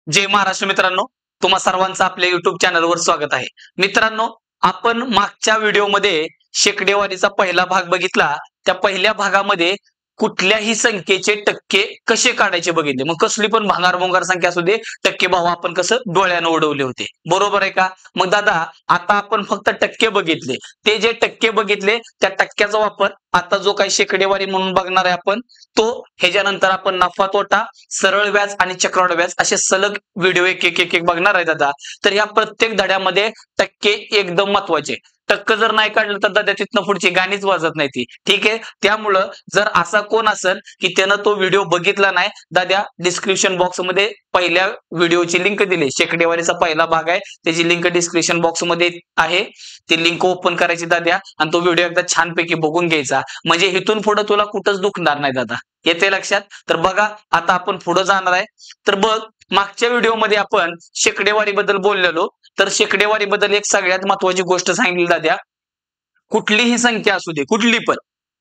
जय महाराष्ट्र मित्रांनो, तुम्हा सर्वांचं आपल्या युट्यूब चॅनलवर स्वागत आहे. मित्रांनो, आपण मागच्या व्हिडिओमध्ये शेकडेवारीचा पहिला भाग बघितला. त्या पहिल्या भागामध्ये कुठल्याही संख्येचे टक्के कसे काढायचे बघितले. मग कसली पण भांगार संख्या असू दे, टक्के भाव आपण कसं डोळ्यानं उडवले होते, बरोबर आहे का? मग दादा, आता आपण फक्त टक्के बघितले. ते जे टक्के बघितले त्या टक्क्याचा वापर आता जो काही शेकडेवारी म्हणून बघणार आहे आपण तो, ह्याच्यानंतर आपण नफा तोटा, सरळ व्याज आणि चक्रवाढ व्याज असे सलग व्हिडिओ एक एक एक एक बघणार आहे दादा. तर या प्रत्येक धड्यामध्ये टक्के एकदम महत्वाचे. टक्क जर नाही काढलं तर दादा तिथनं पुढची गाणीच वाजत नाही ती. ठीक आहे, त्यामुळं जर असा कोण असेल की त्यानं तो व्हिडिओ बघितला नाही, दादा डिस्क्रिप्शन बॉक्स मध्ये पहिल्या व्हिडिओची लिंक दिली. शेकडेवारीचा पहिला भाग आहे, त्याची लिंक डिस्क्रिप्शन बॉक्स मध्ये आहे. ती लिंक ओपन करायची दादा आणि तो व्हिडिओ एकदा छानपैकी बघून घ्यायचा. म्हणजे इथून पुढे तुला कुठंच दुखणार नाही दादा. येते लक्षात? तर बघा, आता आपण पुढे जाणार आहे. तर बघ, मागच्या व्हिडिओमध्ये आपण शेकडेवारी बद्दल बोललेलो. तर शेकडेवारी बद्दल एक सगळ्यात महत्वाची गोष्ट सांगितली दादा, कुठलीही संख्या असू दे, कुठली पण,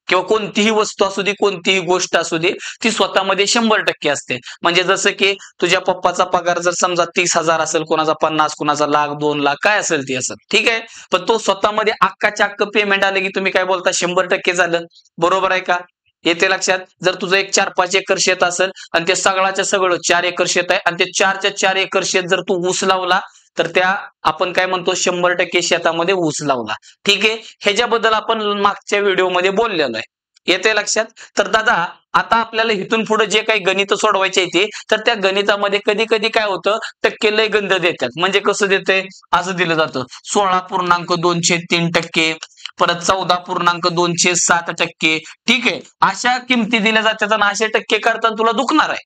किंवा कोणतीही वस्तू असू दे, कोणतीही गोष्ट असू दे, ती स्वतःमध्ये 100% असते. म्हणजे जसं की तुझ्या पप्पाचा पगार जर समजा 30,000 असेल, कोणाचा 50, कोणाचा लाख, 2 लाख, काय असेल ती असेल. ठीक आहे, पण तो स्वतःमध्ये अख्खाच्या अख्ख पेमेंट आले की तुम्ही काय बोलता, 100% झालं, बरोबर आहे का? येते लक्षात? जर तुझं एक 4-5 एकर शेत असेल आणि ते सगळ्याच्या सगळं 4 एकर शेत आहे आणि ते 4च्या 4 एकर शेत जर तू ऊस लावला तर त्या आपण काय म्हणतो, 100% शेतामध्ये ऊस लावला. ठीक आहे, ह्याच्याबद्दल आपण मागच्या व्हिडिओमध्ये बोललेलो आहे. येते लक्षात? तर दादा, आता आपल्याला इथून पुढे जे काही गणित सोडवायचे येते, तर त्या गणितामध्ये कधी कधी काय होतं, टक्के लय गंध देतात. म्हणजे कसं देते, असं दिलं जातं 16.203%, परत 14.207%. ठीक आहे, अशा किमती दिल्या जातात आणि असे टक्के करताना तुला दुखणार आहे.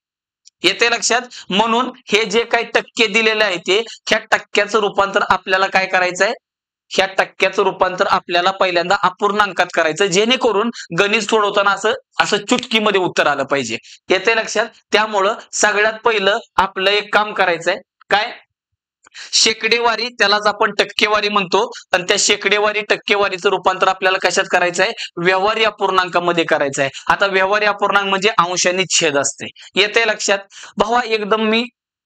येते लक्षात? म्हणून हे जे काही टक्के दिलेले आहे ते, ह्या टक्क्याचं रूपांतर आपल्याला काय करायचंय, ह्या टक्क्याचं रूपांतर आपल्याला पहिल्यांदा अपूर्णांकात करायचं, जेणेकरून गणित सोडवताना असं असं चुटकीमध्ये उत्तर आलं पाहिजे. येते लक्षात? त्यामुळं सगळ्यात पहिलं आपलं एक काम करायचंय, काय, शेकडेवारी त्यालाच आपण टक्केवारी म्हणतो. आणि त्या शेकडेवारी टक्केवारीचं रूपांतर आपल्याला कशात करायचंय, व्यवहारी अपूर्णांकामध्ये करायचंय. आता व्यवहारी अपूर्णांक म्हणजे अंश आणि छेद असते. येते लक्षात? भावा, एकदम मी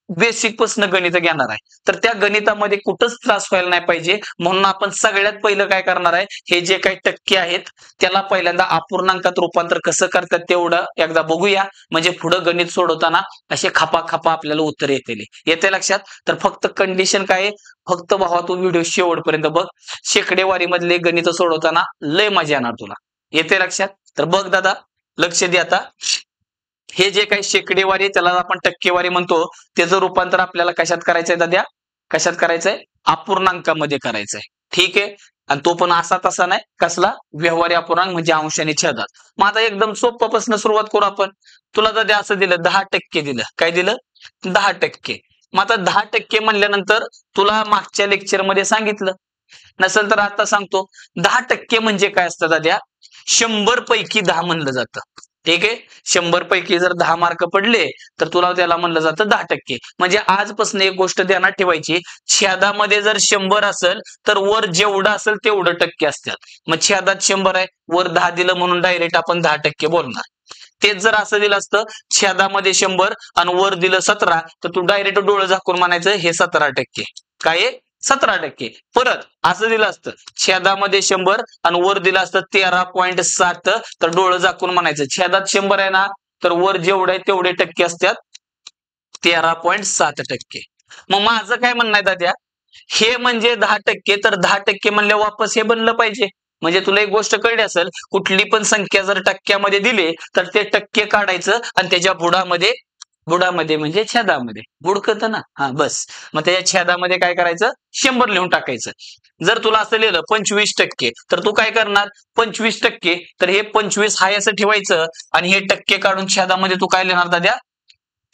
बेसिक पासून गणित घेणार आहे, तर त्या गणितामध्ये कुठंच त्रास व्हायला नाही पाहिजे. म्हणून आपण सगळ्यात पहिलं काय करणार आहे, हे जे काही टक्के आहेत त्याला पहिल्यांदा अपूर्णांकात रूपांतर कसं करतात तेवढं एकदा बघूया. म्हणजे पुढे गणित सोडवताना असे खपा आपल्याला उत्तर येतील. येते लक्षात? तर फक्त कंडिशन काय आहे, फक्त भावा तू व्हिडिओ शेवटपर्यंत बघ. शेकडेवारी मधले गणित सोडवताना लय मजा येणार तुला. येते लक्षात? तर बघ दादा, लक्ष दे. आता हे जे काही शेकडेवारी त्याला आपण टक्केवारी म्हणतो, त्याचं रूपांतर आपल्याला कशात करायचंय दाद्या, कशात करायचंय, अपूर्णांकामध्ये करायचंय. ठीक आहे, आणि तो पण असा तसा नाही, कसला, व्यवहारी अपूर्णांक म्हणजे अंश आणि छेदात. मग आता एकदम सोप्पापासून सुरुवात करू आपण. तुला दाद्या असं दिलं 10% दिलं, काय दिलं, 10%. मग आता 10% म्हणल्यानंतर तुला मागच्या लेक्चरमध्ये सांगितलं नसेल तर आता सांगतो, 10% म्हणजे काय असतं दाद्या, 100 पैकी 10 म्हणलं जातं. ठीक आहे, 100 पैकी जर 10 मार्क पडले तर तुला त्याला म्हणलं जातं 10%. म्हणजे आजपासून एक गोष्ट ध्यानात ठेवायची, छेदामध्ये जर 100 असेल तर वर जेवढं असेल तेवढं टक्के असतात. मग छेदात 100 आहे, वर 10 दिलं म्हणून डायरेक्ट आपण 10% बोलणार. तेच जर असं दिलं असतं, छेदामध्ये 100 आणि वर दिलं 17, तर तू डायरेक्ट डोळं झाकून म्हणायचं हे 17%. काय, 17%. परत असं दिलं असतं, छेदामध्ये 100 आणि वर दिलं असतं 13.7, तर डोळं झाकून म्हणायचं छेदात 100 आहे ना, तर वर जेवढे आहे तेवढे टक्के असतात 13.7%. मग माझं काय म्हणणं आहे दाद्या, हे म्हणजे 10%, तर 10% म्हणले वापस हे बनलं पाहिजे. म्हणजे तुला एक गोष्ट कळली असेल, कुठली पण संख्या जर टक्क्यामध्ये दिली तर ते टक्के काढायचं आणि त्याच्या बुडामध्ये म्हणजे छेदामध्ये बुडकत ना, हा बस. मग त्याच्या छेदामध्ये काय करायचं, 100 लिहून टाकायचं. जर तुला असं लिहिलं 25%, तर तू काय करणार, 25%, तर हे 25 हाय असं ठेवायचं आणि हे टक्के काढून छेदामध्ये तू काय लिहिणार दाद्या,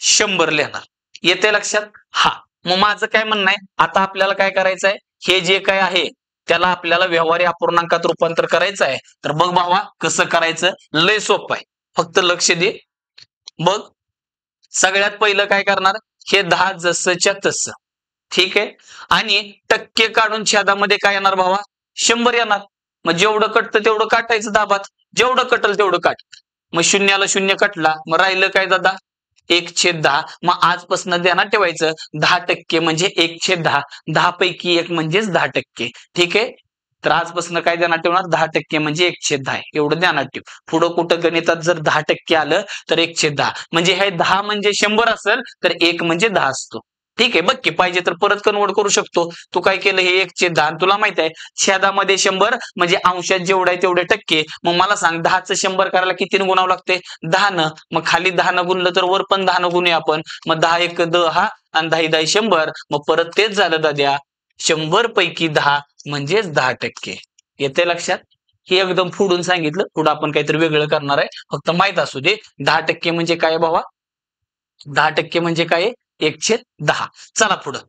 100 लिहिणार. येते लक्षात? हा. मग माझं काय म्हणणं आहे, आता आपल्याला काय करायचंय, हे जे काय आहे त्याला आपल्याला व्यवहारी अपूर्णांकात रूपांतर करायचं आहे. तर बघ भावा, कसं करायचं, लय सोपं आहे, फक्त लक्ष दे. बघ, सगळ्यात पहिलं काय करणार, हे 10 जसंच्या तसं. ठीक आहे, आणि टक्के काढून छेदामध्ये काय येणार भावा, 100 येणार. मग जेवढं कटतं तेवढं काटायचं दाबात, जेवढं कटल तेवढं काट. मग शून्याला 0 कटला, मग राहिलं काय दादा, 1/10. मग आजपासून ध्यानात ठेवायचं 10% म्हणजे 1/10. 10 पैकी 1 म्हणजेच 10%. ठीक आहे. तर आजपासून काय ध्यानात ठेवणार 10% म्हणजे 1/10 आहे. एवढं ध्यानात ठेव. पुढं कुठं गणितात जर 10% आलं तर 1/10 म्हणजे हे 10 म्हणजे 100 असेल तर 1 म्हणजे 10 असतो. ठीक आहे. बघ की पाहिजे तर परत कन्वर्ट करू शकतो. तू काय केलं हे 1/10 आणि तुला माहित आहे छेदामध्ये 100 म्हणजे अंशात जेवढं आहे तेवढे टक्के. मग मला सांग 10चं 100 करायला कितीने गुणावं लागते 10 मग खाली 10 गुणलं तर वर पण 10 गुणूया आपण. मग 10 1 10 आणि 10 10 100. मग परत तेच झालं दाद्या 100 पैकी 10 म्हणजेच 10%. येते लक्षात. हे एकदम फोडून सांगितलं. पुढे आपण काहीतरी वेगळं करणार आहे. फक्त माहित असू दे 10% म्हणजे काय बाबा 10% म्हणजे काय 1/10. चला पुढं.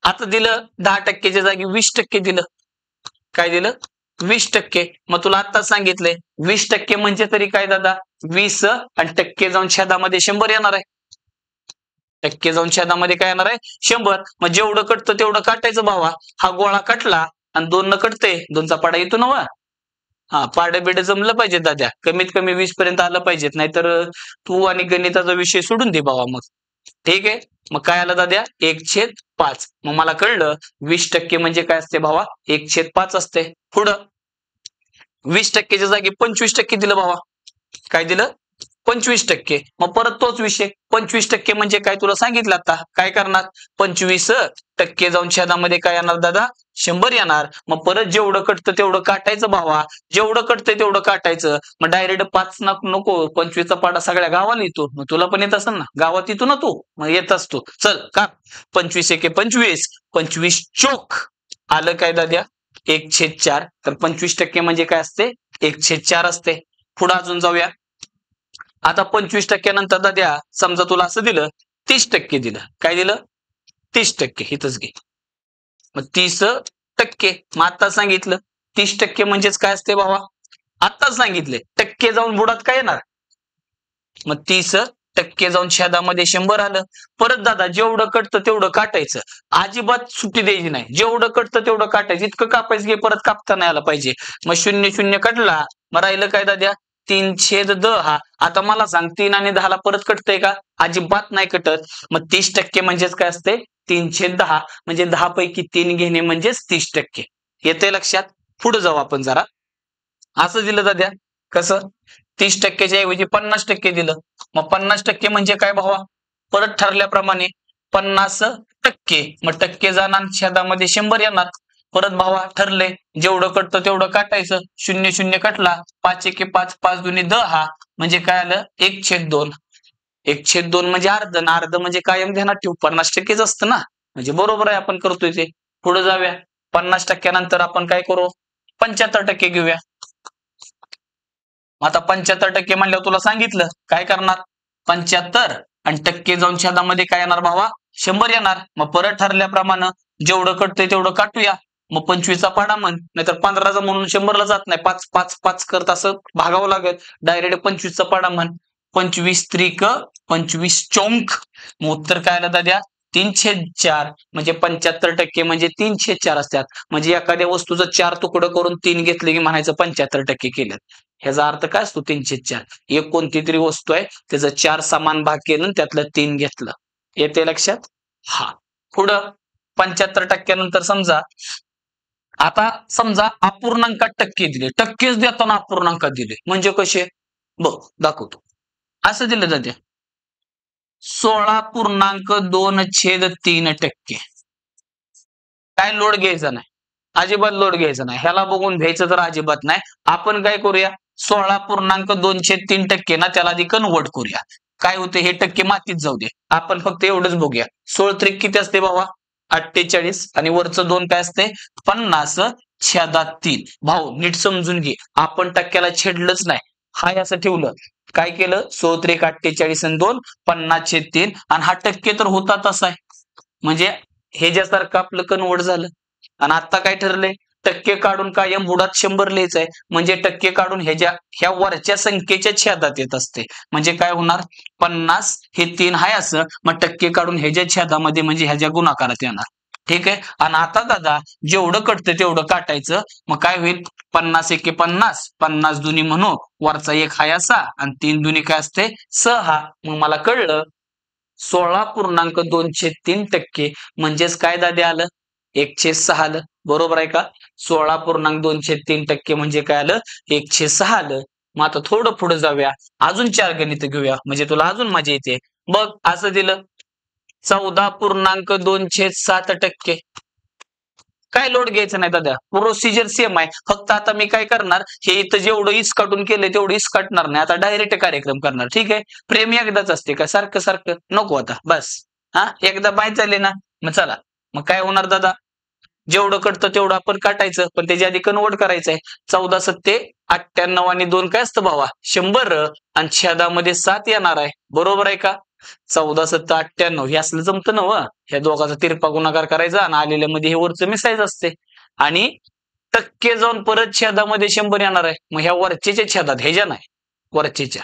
आता दिलं 10%च्या जागी 20% दिलं. काय दिलं 20%. मग तुला आता सांगितलंय 20% म्हणजे तरी काय दादा 20 आणि टक्के जाऊन छेदामध्ये 100 येणार आहे. टक्के जाऊन छेदामध्ये काय येणार आहे 100. मग जेवढं कटतं तेवढं काटायचं भावा. हा गोळा कटला आणि 2 न कटते 2चा पाडा येतो ना वा. हा पाडे बिडे जमलं पाहिजे दाद्या. कमीत कमी 20 पर्यंत आलं पाहिजेत. नाहीतर तू आणि गणिताचा विषय सोडून दे बाबा मग. ठीक आहे. मग काय आलं दाद्या 1/5. मग मला कळलं 20% म्हणजे काय असते भावा 1/5 असते. पुढं 20%च्या जागी 25% दिलं भावा. काय दिलं 25%. मग परत तोच विषय 25% म्हणजे काय तुला सांगितलं आता काय करणार 25% जाऊन छेदामध्ये काय येणार दादा 100 येणार. मग परत जेवढं कटतं तेवढं काटायचं भावा. जेवढं कटतंय तेवढं काटायचं. मग डायरेक्ट 5 नको 25चा पाडा सगळ्या गावाला येतो. मग तुला पण येत असेल ना गावात येतो ना तू मग येत असतो. चल का 25 एके 25 25 चोक आलं काय दाद्या 1/4. तर 25% म्हणजे काय असते 1/4 असते. पुढे अजून जाऊया. आता 25% नंतर दाद्या समजा तुला असं दिलं 30% दिलं. काय दिलं 30%. हिथच घे. मग 30%. मग आता सांगितलं 30% म्हणजेच काय असते बाबा आता सांगितले टक्के जाऊन बुडात काय येणार. मग 30% जाऊन छेदामध्ये 100 आलं. परत दादा जेवढं कटतं तेवढं काटायचं. अजिबात सुट्टी द्यायची नाही. जेवढं कटतं तेवढं काटायचं. इतकं कापायचं घे परत कापता नाही आलं पाहिजे. मग 0 कटला. मग राहिलं काय दाद्या 3/10. आता मला सांग 3 आणि 10 ला परत कटतंय का अजिबात नाही कटत. मग 30% म्हणजेच काय असते 3/10 म्हणजे 10 पैकी 3 घेणे म्हणजेच 30%. येते लक्षात. पुढे जाऊ आपण जरा. असं दिलं दाद्या कसं 30%च्या ऐवजी 50% दिलं. मग 50% म्हणजे काय भावा परत ठरल्याप्रमाणे 50%. मग टक्के जाणार छेदामध्ये 100 येणार. परत भावा ठरले जेवढं कटतं तेवढं काटायचं. 0 कटला 5 एके 5 5 दुनी 10 म्हणजे काय आलं 1/2. 1/2 म्हणजे अर्ध आणि अर्ध म्हणजे कायम ध्यानात ठेवू 50%च असतं ना. म्हणजे बरोबर आहे आपण करतोय ते. पुढे जाऊया 50% नंतर आपण काय करू 75% घेऊया. आता 75% म्हणल्यावर तुला सांगितलं काय करणार 75 आणि टक्के जाऊन छेदामध्ये काय येणार भावा 100 येणार. मग परत ठरल्याप्रमाणे जेवढं कटतंय तेवढं काटूया. मग 25चा पाडा म्हण नाहीतर 15चा म्हणून 100ला जात नाही 5 5 5 करत असं भागावं लागेल. डायरेक्ट 25चा पाडा म्हण 25 त्रिक 25 चौंक. मग उत्तर काय आलं दाद्या 3/4 म्हणजे 75% म्हणजे 3/4 असतात. म्हणजे एखाद्या वस्तूचं 4 तुकडं करून 3 घेतले की म्हणायचं 75% केलं. ह्याचा अर्थ काय असतो 3/4. एक कोणती तरी वस्तू आहे त्याचं 4 समान भाग केलं त्यातलं 3 घेतलं. येते लक्षात. हा पुढं 75% नंतर समजा आता समजा अपूर्णांकात टक्के दिले. टक्केच देताना अपूर्णांकात दिले म्हणजे कसे बघ दाखवतो. असं दिलं जाते 16.2/3%. काय लोड घ्यायचा नाही. अजिबात लोड घ्यायचा नाही. ह्याला बघून घ्यायचं तर अजिबात नाही. आपण काय करूया 16.2/3% ना त्याला आधी कन्वर्ट करूया. काय होते हे टक्के मातीत जाऊ दे. आपण फक्त एवढंच बघूया. 16 त्रिक किती असते बाबा 48 आणि वरचं 2 काय असते 50/3. भाऊ नीट समजून घे. आपण टक्क्याला छेडलंच नाही. हाय असं ठेवलं. काय केलं 16 त्रिक 48 आणि 2 50/3 आणि हा टक्के तर होता तसा आहे. म्हणजे ह्याच्यासारखं आपलं कन्वर्ट झालं. आणि आता काय ठरलंय टक्के काढून कायम बुडात 100 लिहायचंय. म्हणजे टक्के काढून ह्या वरच्या संख्येच्या छेदात येत असते. म्हणजे काय होणार 50 हे 3 आहे असं. मग टक्के काढून ह्याच्या छेदामध्ये म्हणजे ह्याच्या गुणाकारात येणार. ठीक आहे. आणि आता दादा जेवढं कटतं तेवढं काटायचं. मग काय होईल 50 एके 50 50 दुनी म्हणू वरचा 1 हाय असा आणि 3 दुनी काय असते 6. मग मला कळलं 16.203% म्हणजेच काय दाद्या आलं 1/6 आलं. बरोबर आहे का? 16.203% म्हणजे काय आलं 1/6 आलं. मग आता थोडं पुढे जाऊया, अजून 4 गणित घेऊया म्हणजे तुला अजून मजा येते. बघ असं दिलं 14.207%. काय लोड घ्यायचं नाही दादा, प्रोसिजर सेम आहे. फक्त आता मी काय करणार, हे इथं जेवढं इसकाटून केलंय तेवढं इसकाटणार नाही. आता डायरेक्ट कार्यक्रम करणार. ठीक आहे, प्रेम एकदाच असते का सारखं सारखं नको आता बस. हा एकदा बाय झाले ना, मग चला. मग काय होणार दादा, जेवढं कटतं तेवढं आपण काटायचं, पण त्याच्या आधी कन्वर्ट करायचंय. 14×7 = 98 आणि 2 काय असतं भावा 100 आणि 6 7 येणार आहे. बरोबर आहे का? 14×7 = 98 हे असलं जमतं ना व, ह्या दोघाचा तिरपा गुणाकार करायचा आणि आलेल्या मध्ये हे वरचं मिसायचं असते आणि टक्के जाऊन परत छेदामध्ये 100 येणार आहे. मग ह्या वरचेच्या छेदात ह्याच्या नाही वरचेच्या.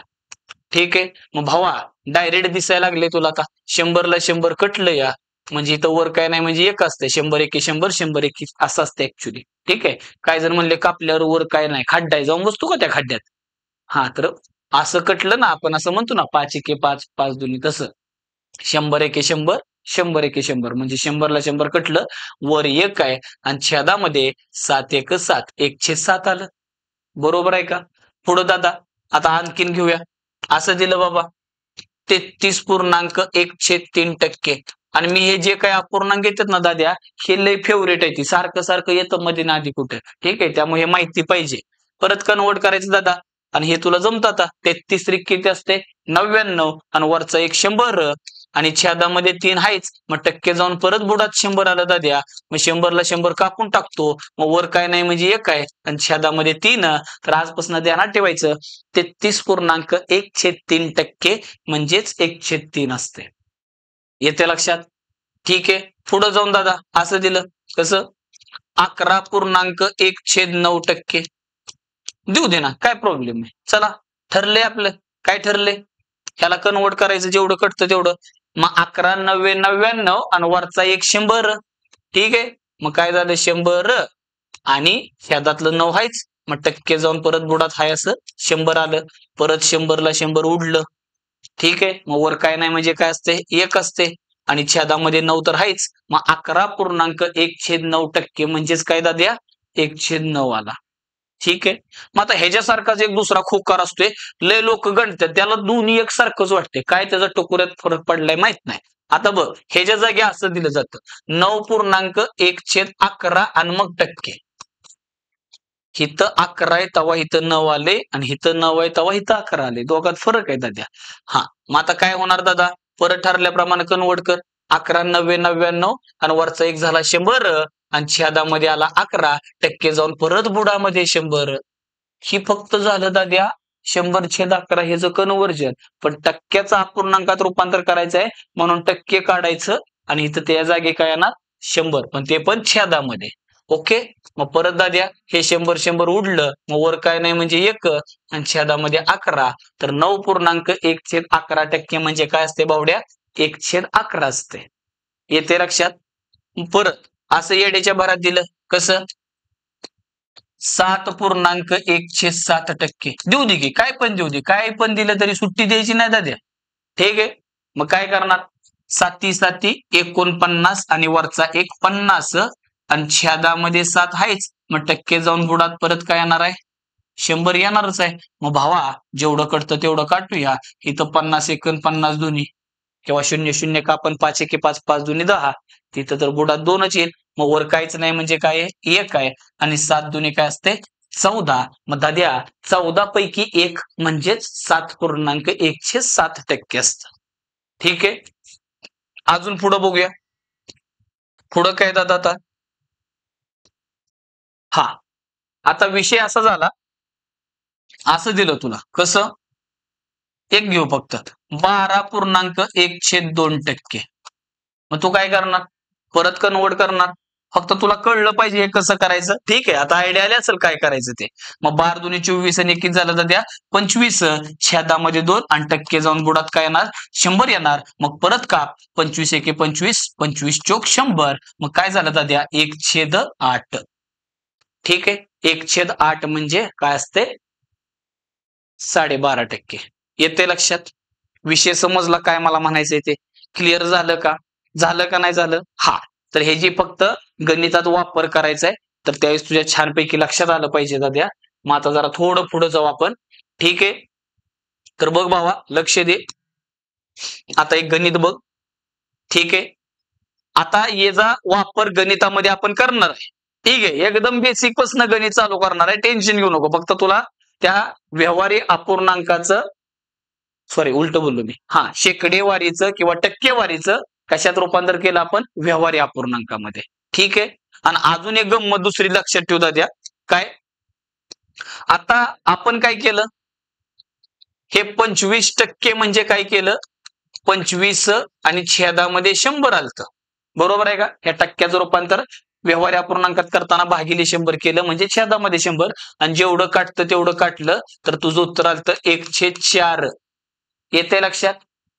ठीक आहे, मग भावा डायरेक्ट दिसायला लागले तुला आता 100ला 100 कटलं या, म्हणजे इथं वर काय नाही म्हणजे एक असते 100 एके 100 100 एके असं असते ऍक्च्युली. ठीक आहे, काय जर म्हणले कापल्यावर वर काय नाही खड्डा आहे, जाऊन बसतो का त्या खड्ड्यात. हा तर असं कटलं ना, आपण असं म्हणतो ना 5 एके 5 5 दुनी, तसं 100 एके 100 100 एके 100 म्हणजे 100ला 100 कटलं, वर एक आहे आणि छेदामध्ये 7 एक 7 1/7 आलं. बरोबर आहे का? पुढं दादा आता आणखीन घेऊया. असं दिलं बाबा 33.1/3%. आणि मी हे जे काही अपूर्णांक येतात ना दाद्या, हे लय फेवरेट आहे, ती सारखं सारखं येतं मध्ये ना आधी कुठे. ठीक आहे, त्यामुळे हे माहिती पाहिजे. परत कन्वर्ट करायचं दादा, आणि हे तुला जमतं आता. 33 किती असते 99 आणि वरचा एक 100 आणि छेदामध्ये 3 आहेच, मग टक्के जाऊन परत बुडात 100 आलं दाद्या. मग 100ला 100 कापून टाकतो, मग वर काय नाही म्हणजे एक आहे आणि छेदामध्ये 3. तर आजपासून ध्यानात ठेवायचं 33.1/3% म्हणजेच 1/3 असते. येते लक्षात? ठीक आहे, पुढे जाऊन दादा असं दिलं कसं 11.1/9%. देऊ दे ना, काय प्रॉब्लेम आहे. चला ठरले आपलं, काय ठरले, ह्याला कन्वर्ट करायचं जेवढं कटतं तेवढं. मग 11×9 आणि वरचा एक 100. ठीक आहे, मग काय झालं 100 आणि ह्यादातलं 9 आहेच, मग टक्के जाऊन परत बुडात हाय असं 100 आलं. परत 100ला 100 उडलं. ठीक आहे, मग वर काय नाही म्हणजे काय असते एक असते आणि छेदामध्ये 9 तर आहेच, मग 11.1/9% म्हणजेच काय दाद्या 1/9 आला. ठीक आहे, मग आता ह्याच्यासारखाच एक दुसरा खोकार असतोय, लय लोक गणतात त्याला दोन्ही एकसारखंच वाटते, काय त्याचा टोकुऱ्यात फरक पडलाय माहित नाही. आता बघ ह्याच्या जागी असं दिलं जातं 9.1/11 आणि मग टक्के. हिथं 11 आहे तवा इथं 9 आले आणि हिथं 9 आहे तवा इथं 11 आले, दोघात फरक आहे दाद्या. हा मग आता काय होणार दादा, परत ठरल्याप्रमाणे कन्वर्ट कर. 11×9 आणि वरचा एक झाला 100 आणि छेदामध्ये आला 11, टक्के जाऊन परत बुडामध्ये 100. ही फक्त झालं दाद्या 100/11 हे जे कन्वर्जन, पण टक्क्याचं अपूर्णांकात रूपांतर करायचं आहे म्हणून टक्के काढायचं आणि इथं त्या जागी काय येणार 100, पण ते पण छेदामध्ये. ओके, मग परत दाद्या हे 100 उडलं, मग वर काय नाही म्हणजे एक आणि छेदामध्ये 11, तर 9.1/11% म्हणजे काय असते बावड्या 1/11 असते. येते लक्षात? परत असं येड्याच्या भरात दिलं कसं 7.1/7% देऊ दे की, काय पण देऊ दे, काय पण दिलं तरी सुट्टी द्यायची नाही दाद्या. ठीक आहे, मग काय करणार 7 7 49 आणि वरचा एक 50 आणि छेदामध्ये 7 आहेच, मग टक्के जाऊन बुडात परत काय येणार आहे 100 येणारच आहे. मग भावा जेवढं कटतं तेवढं काटूया. इथं 50 1 50 दोन्ही किंवा 0 0 का आपण 5 1 5 5 दोन्ही 10, तिथं तर बुडात 2च येईल. मग वर काहीच नाही म्हणजे काय आहे एक आहे आणि 7 दोन्ही काय असते 14. मग दाद्या 14 पैकी 1 म्हणजेच 7.1/7% असतं. ठीक आहे, अजून पुढं बघूया. पुढं काय दादा आता, हा आता विषय असा झाला, असं दिलं तुला कसं एक घेऊ फक्त 12.1/2%. मग तू काय करणार परत कन्वर्ट करणार. फक्त तुला कळलं पाहिजे हे कसं करायचं. ठीक आहे, आता आयडिया आली असेल काय करायचं ते. मग 12 दुनी 24 आणि 21 झालं तर द्या 25, छेदामध्ये 2 आणि टक्के जाऊन बुडात काय येणार 100 येणार. मग परत काप 25 एके 25 25 चोक 100, मग काय झालं तर द्या 1/8. ठीक आहे, 1/8 म्हणजे काय असते 12.5%. येते लक्षात? विषय समजला काय मला म्हणायचंय ते. क्लिअर झालं का? झालं का नाही झालं? हा. तर हे जी फक्त गणितात वापर करायचा आहे, तर त्यावेळेस तुझ्या छानपैकी लक्षात आलं पाहिजे दाद्या. मग आता जरा थोडं पुढे जाऊ आपण. ठीक आहे. तर बघ भावा, लक्ष दे. आता एक गणित बघ. ठीक आहे. आता याचा वापर गणितामध्ये आपण करणार आहे. ठीक आहे. एकदम बेसिक पासून गणित चालू करणार आहे. टेन्शन घेऊ नको. फक्त तुला त्या व्यवहारी अपूर्णांकाचं, सॉरी उलट बोललो मी, हा, शेकडेवारीचं किंवा टक्केवारीचं कशात रूपांतर केलं आपण? व्यवहारी अपूर्णांकामध्ये. ठीक आहे. आणि अजून एक गंमत दुसरी लक्षात ठेवू द्या. काय? आता आपण काय केलं? हे 25% म्हणजे काय केलं? 25 आणि छेदामध्ये 100 आलत. बरोबर आहे का? ह्या टक्क्याचं रूपांतर व्यवहारी अपूर्णांकात करताना भागिले 100 केलं म्हणजे छेदामध्ये 100, आणि जेवढं काटतं तेवढं काटलं तर तुझं उत्तर आलं 1/4. येते लक्षात?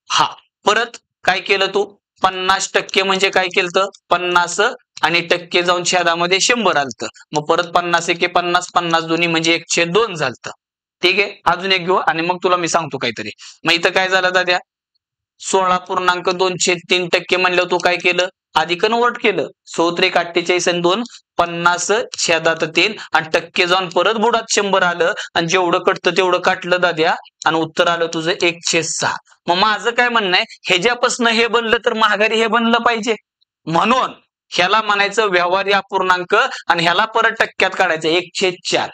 हा. परत काय केलं तू? 50% म्हणजे काय केलं? 50 आणि टक्के जाऊन छेदामध्ये 100 आलत. मग परत 50 एके 50, 50 दोन्ही म्हणजे 1/2 झालत. ठीक आहे. अजून एक घेऊ आणि मग तुला मी सांगतो काहीतरी. मग इथं काय झालं दाद्या? 16.23% म्हणल्यावर तू काय केलं? आधी कन्वर्ट केलं. 16×48 आणि 2 50 छेदात 3 आणि टक्के जाऊन परत बुडात 100 आलं आणि जेवढं कटतं तेवढं काटलं दाद्या आणि उत्तर आलं तुझं 1/6. मग माझं काय म्हणणं आहे, ह्याच्यापासून हे बनलं तर माघारी हे बनलं पाहिजे. म्हणून ह्याला म्हणायचं व्यवहारी अपूर्णांक आणि ह्याला परत टक्क्यात काढायचं 1/4.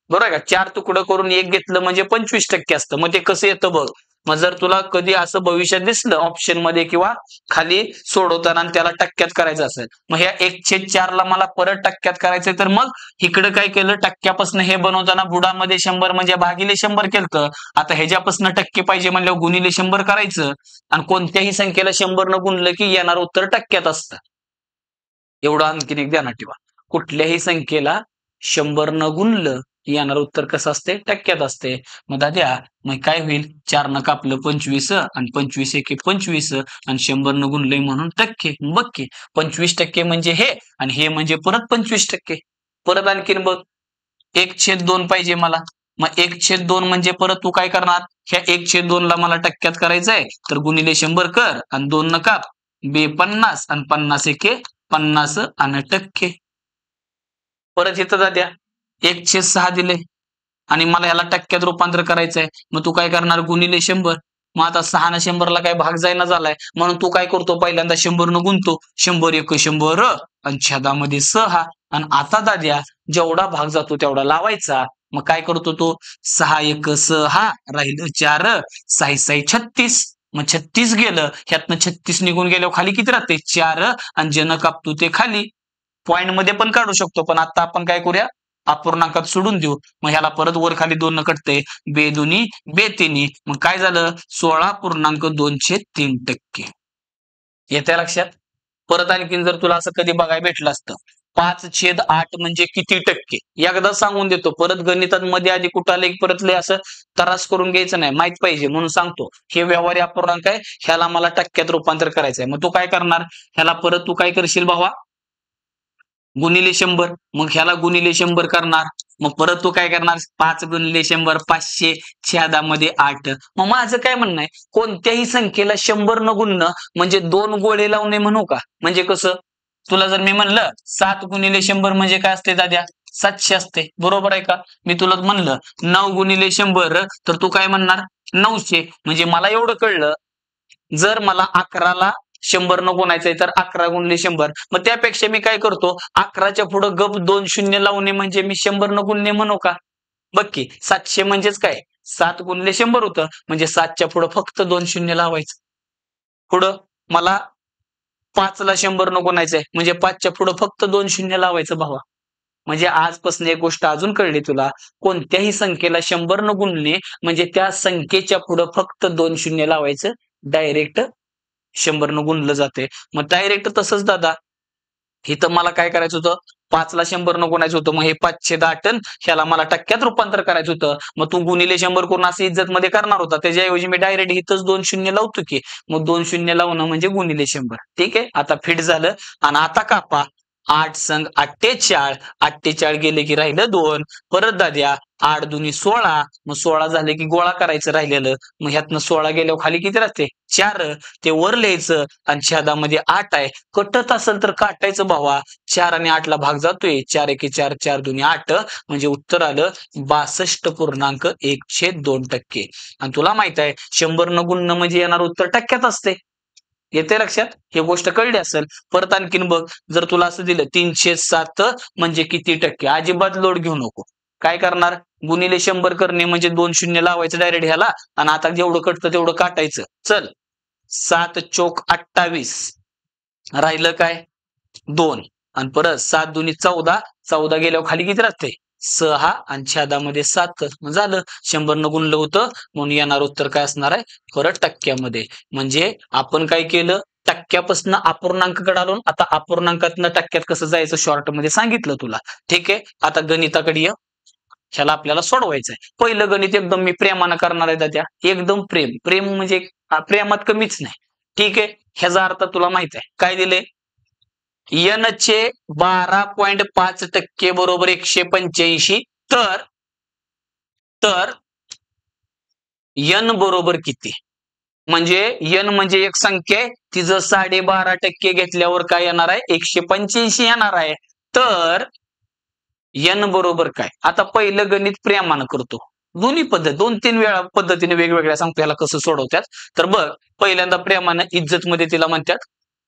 बरोबर आहे का? 4 तुकडं करून 1 घेतलं म्हणजे 25% असतं. मग ते कसं येतं बघ. मग जर तुला कधी असं भविष्यात दिसलं ऑप्शन मध्ये किंवा खाली सोडवताना आणि त्याला टक्क्यात करायचं असेल, मग ह्या 1/4 ला मला परत टक्क्यात करायचंय, तर मग इकडे काय केलं? टक्क्यापासून हे बनवताना बुडामध्ये 100 म्हणजे भागिले 100 केलं. आता ह्याच्यापासून टक्के पाहिजे म्हणल्यावर गुणिले 100 करायचं आणि कोणत्याही संख्येला 100 न गुणलं की येणार उत्तर टक्क्यात असतं. एवढं आणखीन एक ध्यानात ठेवा. कुठल्याही संख्येला 100 न गुणलं येणार उत्तर कसं असते? टक्क्यात असते. मग दाद्या, मग काय होईल? 4 न कापलं 25 आणि 25 एके 25 आणि 100 न गुणलंय म्हणून टक्के. बघ की 25% म्हणजे हे आणि हे म्हणजे परत 25%. परत आणखीन बघ, 1/2 पाहिजे मला. मग 1/2 म्हणजे परत तू काय करणार? ह्या 1/2 ला मला टक्क्यात करायचंय, तर गुणिले 100 कर आणि 2 न काप, बे 50 आणि 50 एके 50 आणि टक्के. परत इथं दाद्या 1/6 दिले आणि मला ह्याला टक्क्यात रूपांतर करायचंय. मग तू काय करणार? गुणिले 100. मग आता 6 न 100 ला काय भाग जायना झालाय, म्हणून तू काय करतो? पहिल्यांदा 100 न गुणतो. 100 एक 100 आणि छेदामध्ये 6. आणि आता दाद्या जेवढा भाग जातो तेवढा लावायचा. मग काय करतो तो? 6 एक 6 राहिलं 4, 6 6 36. मग 36 गेलं, ह्यातनं 36 निघून गेल्यावर खाली किती राहते? 4 आणि ज्यानं कापतो ते खाली. पॉइंट मध्ये पण काढू शकतो, पण आता आपण काय करूया? अपूर्णांकात सोडून देऊ. मग ह्याला परत वर खाली 2 न कटते, बे दोन्ही बे तिन्ही. मग काय झालं? 16.23%. येत्या लक्षात? परत आणखीन जर तुला असं कधी बघायला भेटलं असतं, 5/8 म्हणजे किती टक्के? एकदा सांगून देतो. परत गणितात मध्ये आधी कुठं आलं की परत लय असं त्रास करून घ्यायचं नाही, माहित पाहिजे म्हणून सांगतो. हे व्यवहारी अपूर्णांक आहे, ह्याला मला टक्क्यात रूपांतर करायचंय. मग तू काय करणार? ह्याला परत तू काय करशील भावा? गुणिले 100. मग ह्याला गुणिले 100 करणार. मग परत तू काय करणार? 5 गुणिले 100 500 छेदामध्ये 8. मग माझं काय म्हणणं आहे, कोणत्याही संख्येला 100 न गुणणं म्हणजे 2 गोळे लावणे म्हणू का? म्हणजे कसं? तुला जर मी म्हणलं 7 गुणिले 100 म्हणजे काय असते दाद्या? 700 असते. बरोबर आहे का? मी तुला म्हणलं 9 गुणिले 100 तर तू काय म्हणणार? 900. म्हणजे मला एवढं कळलं, जर मला 11ला 100 न गुणायचंय तर 11 गुणिले 100. मग त्यापेक्षा मी काय करतो? 11च्या पुढे गप 2 शून्य लावणे म्हणजे मी 100 न गुणणे म्हणू का? बघ की 700 म्हणजेच काय? 7 गुणिले 100 होतं, म्हणजे 7च्या पुढे फक्त 2 शून्य लावायचं. पुढं मला 5ला 100 न गुणायचंय म्हणजे 5च्या पुढे फक्त 2 शून्य लावायचं भावा. म्हणजे आजपासून एक गोष्ट अजून कळली तुला, कोणत्याही संख्येला 100 न गुणणे म्हणजे त्या संख्येच्या पुढे फक्त 2 शून्य लावायचं. डायरेक्ट 100 न गुणलं जाते. मग डायरेक्ट तसंच दादा, इथं मला काय करायचं होतं? 5ला 100 न गुणायचं होतं. मग हे 5/8 ह्याला मला टक्क्यात रूपांतर करायचं होतं. मग तू गुणिले 100 करून असं इज्जत मध्ये करणार होता. त्याच्याऐवजी मी डायरेक्ट इथंच 2 शून्य लावतो की. मग 2 शून्य लावणं म्हणजे गुणिले 100. ठीक आहे. आता फिट झालं आणि आता कापा. 8 संग 48, 48 गेले की राहिलं 2. परत दाद्या 8 दुनी 16, मग 16 झाले की गोळा करायचं राहिलेलं. मग ह्यातनं 16 गेल्यावर खाली किती राहते? 4. ते वर लिहायचं आणि छेदामध्ये 8 आहे. कटत असेल तर काटायचं भावा. 4 आणि 8 ला भाग जातोय. 4 एके 4, 4 दुनी 8, म्हणजे उत्तर आलं 62.1/2%. आणि तुला माहित आहे 100 न गुणणं म्हणजे येणार उत्तर टक्क्यात असते. येते लक्षात? ही गोष्ट कळली असेल. परत आणखीन बघ, जर तुला असं दिलं 307 म्हणजे किती टक्के, अजिबात लोड घेऊ नको. काय करणार? गुणिले 100 करणे म्हणजे 2 शून्य लावायचं डायरेक्ट ह्याला आणि आता जेवढं कटतं तेवढं काटायचं. चल, 7 चोक 28, राहिलं काय? 2. आणि परत 7 दुनी 14, 14 गेल्यावर खाली किती राहते? 6 आणि छेदामध्ये 7. मग झालं 100 न गुणलं होतं म्हणून येणार उत्तर काय असणार आहे? परत टक्क्यामध्ये. म्हणजे आपण काय केलं? टक्क्यापासून अपूर्णांकाकडे आलो. आता अपूर्णांकातनं टक्क्यात कसं जायचं शॉर्ट मध्ये सांगितलं तुला. ठीक आहे, आता गणिताकडे ये. ह्याला आपल्याला सोडवायचंय. पहिलं गणित एकदम मी प्रेमानं करणार आहे दाद्या. एकदम प्रेम म्हणजे प्रेमात कमीच नाही. ठीक आहे, ह्याचा अर्थ तुला माहित आहे. काय दिले? n चे 12.5% बरोबर 185. तर n बरोबर किती? म्हणजे n म्हणजे एक संख्या आहे, तिचं 12.5% घेतल्यावर काय येणार आहे? 185 येणार आहे. तर n बरोबर काय? आता पहिलं गणित प्रेमानं करतो. दोन्ही पद्धत 2-3 वेळा पद्धतीने वेगवेगळ्या सांगतो याला कसं सोडवतात. तर बघ, पहिल्यांदा प्रेमानं इज्जत मध्ये तिला म्हणतात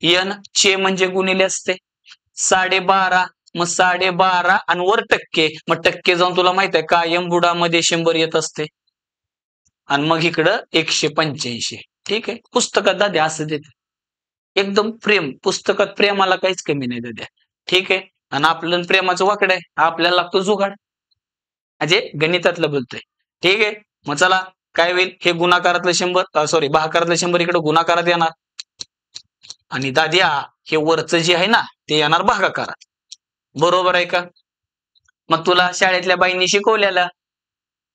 n चे म्हणजे गुणिले असते 12.5, मग 12.5 आणि वर टक्के, मग टक्के जाऊन तुला माहित आहे कायम बुडामध्ये 100 येत असते आणि मग इकडं 185. ठीक आहे, पुस्तकात दाद्या असं देते. एकदम प्रेम, पुस्तकात प्रेमाला काहीच कमी नाही दाद्या. ठीक आहे, आणि आपलं प्रेमाचं वाकड आहे, आपल्याला लागतो जुगाड. म्हणजे गणितातलं बोलतोय. ठीक आहे, मग चला काय होईल? हे गुणाकारातलं 100, सॉरी भागाकारातलं 100 इकडे गुणाकारात येणार आणि दाद्या हे वरचं जे आहे ना ते येणार भागाकारात. बरोबर आहे का? मग तुला शाळेतल्या बाईंनी शिकवलेलं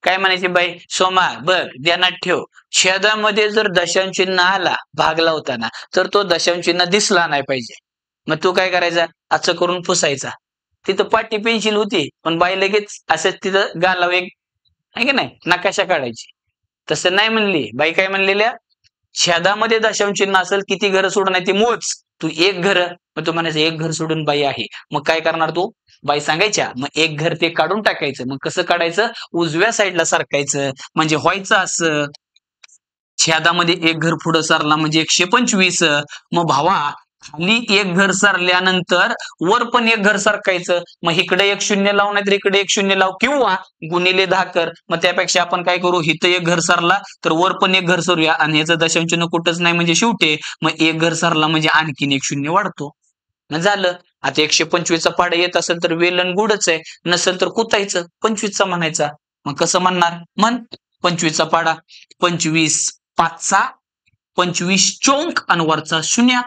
काय म्हणायची बाई? सोमा बघ, ध्यानात ठेव, छेदामध्ये जर दशांश चिन्ह आला भाग लावताना तर तो दशांश चिन्ह दिसला नाही पाहिजे. मग तू काय करायचा? असं करून पुसायचा. तिथं पाटी पेन्सिल होती पण बाई लगेच असं तिथं गालाव एक आहे की नाही नकाशा काढायची. तसं नाही म्हणली बाई. काय म्हणलेल्या? छेदामध्ये दशांश चिन्ह असेल किती घर सोडून आहे ते मोज. तू एक घर, मग तू म्हणायचं एक घर सोडून बाई आहे. मग काय करणार तू? बाई सांगायच्या, मग एक घर ते काढून टाकायचं. मग कसं काढायचं? उजव्या साईडला सरकायचं. म्हणजे व्हायचं असं, छेदामध्ये एक घर पुढं सरला म्हणजे 125. मग भावा खाली एक घर सरल्यानंतर वर पण एक घर सरकायचं. मग इकडे एक शून्य लाव, नाही तर इकडे एक शून्य लाव, किंवा गुणिले 10 कर. मग त्यापेक्षा आपण काय करू? इथं एक घर सरला तर वर पण एक घर सरूया आणि याचं दशांश चिन्ह कुठंच नाही म्हणजे शेवटे. मग एक घर सरला म्हणजे आणखीन एक शून्य वाढतो. मग झालं. आता 125चा पाडा येत असेल तर वेलन गुडच आहे, नसेल तर कुतायचं 25चा म्हणायचा. मग कसं म्हणणार? म्हण 25चा पाडा 25 5 25 चोंक आणि वरचा शून्य.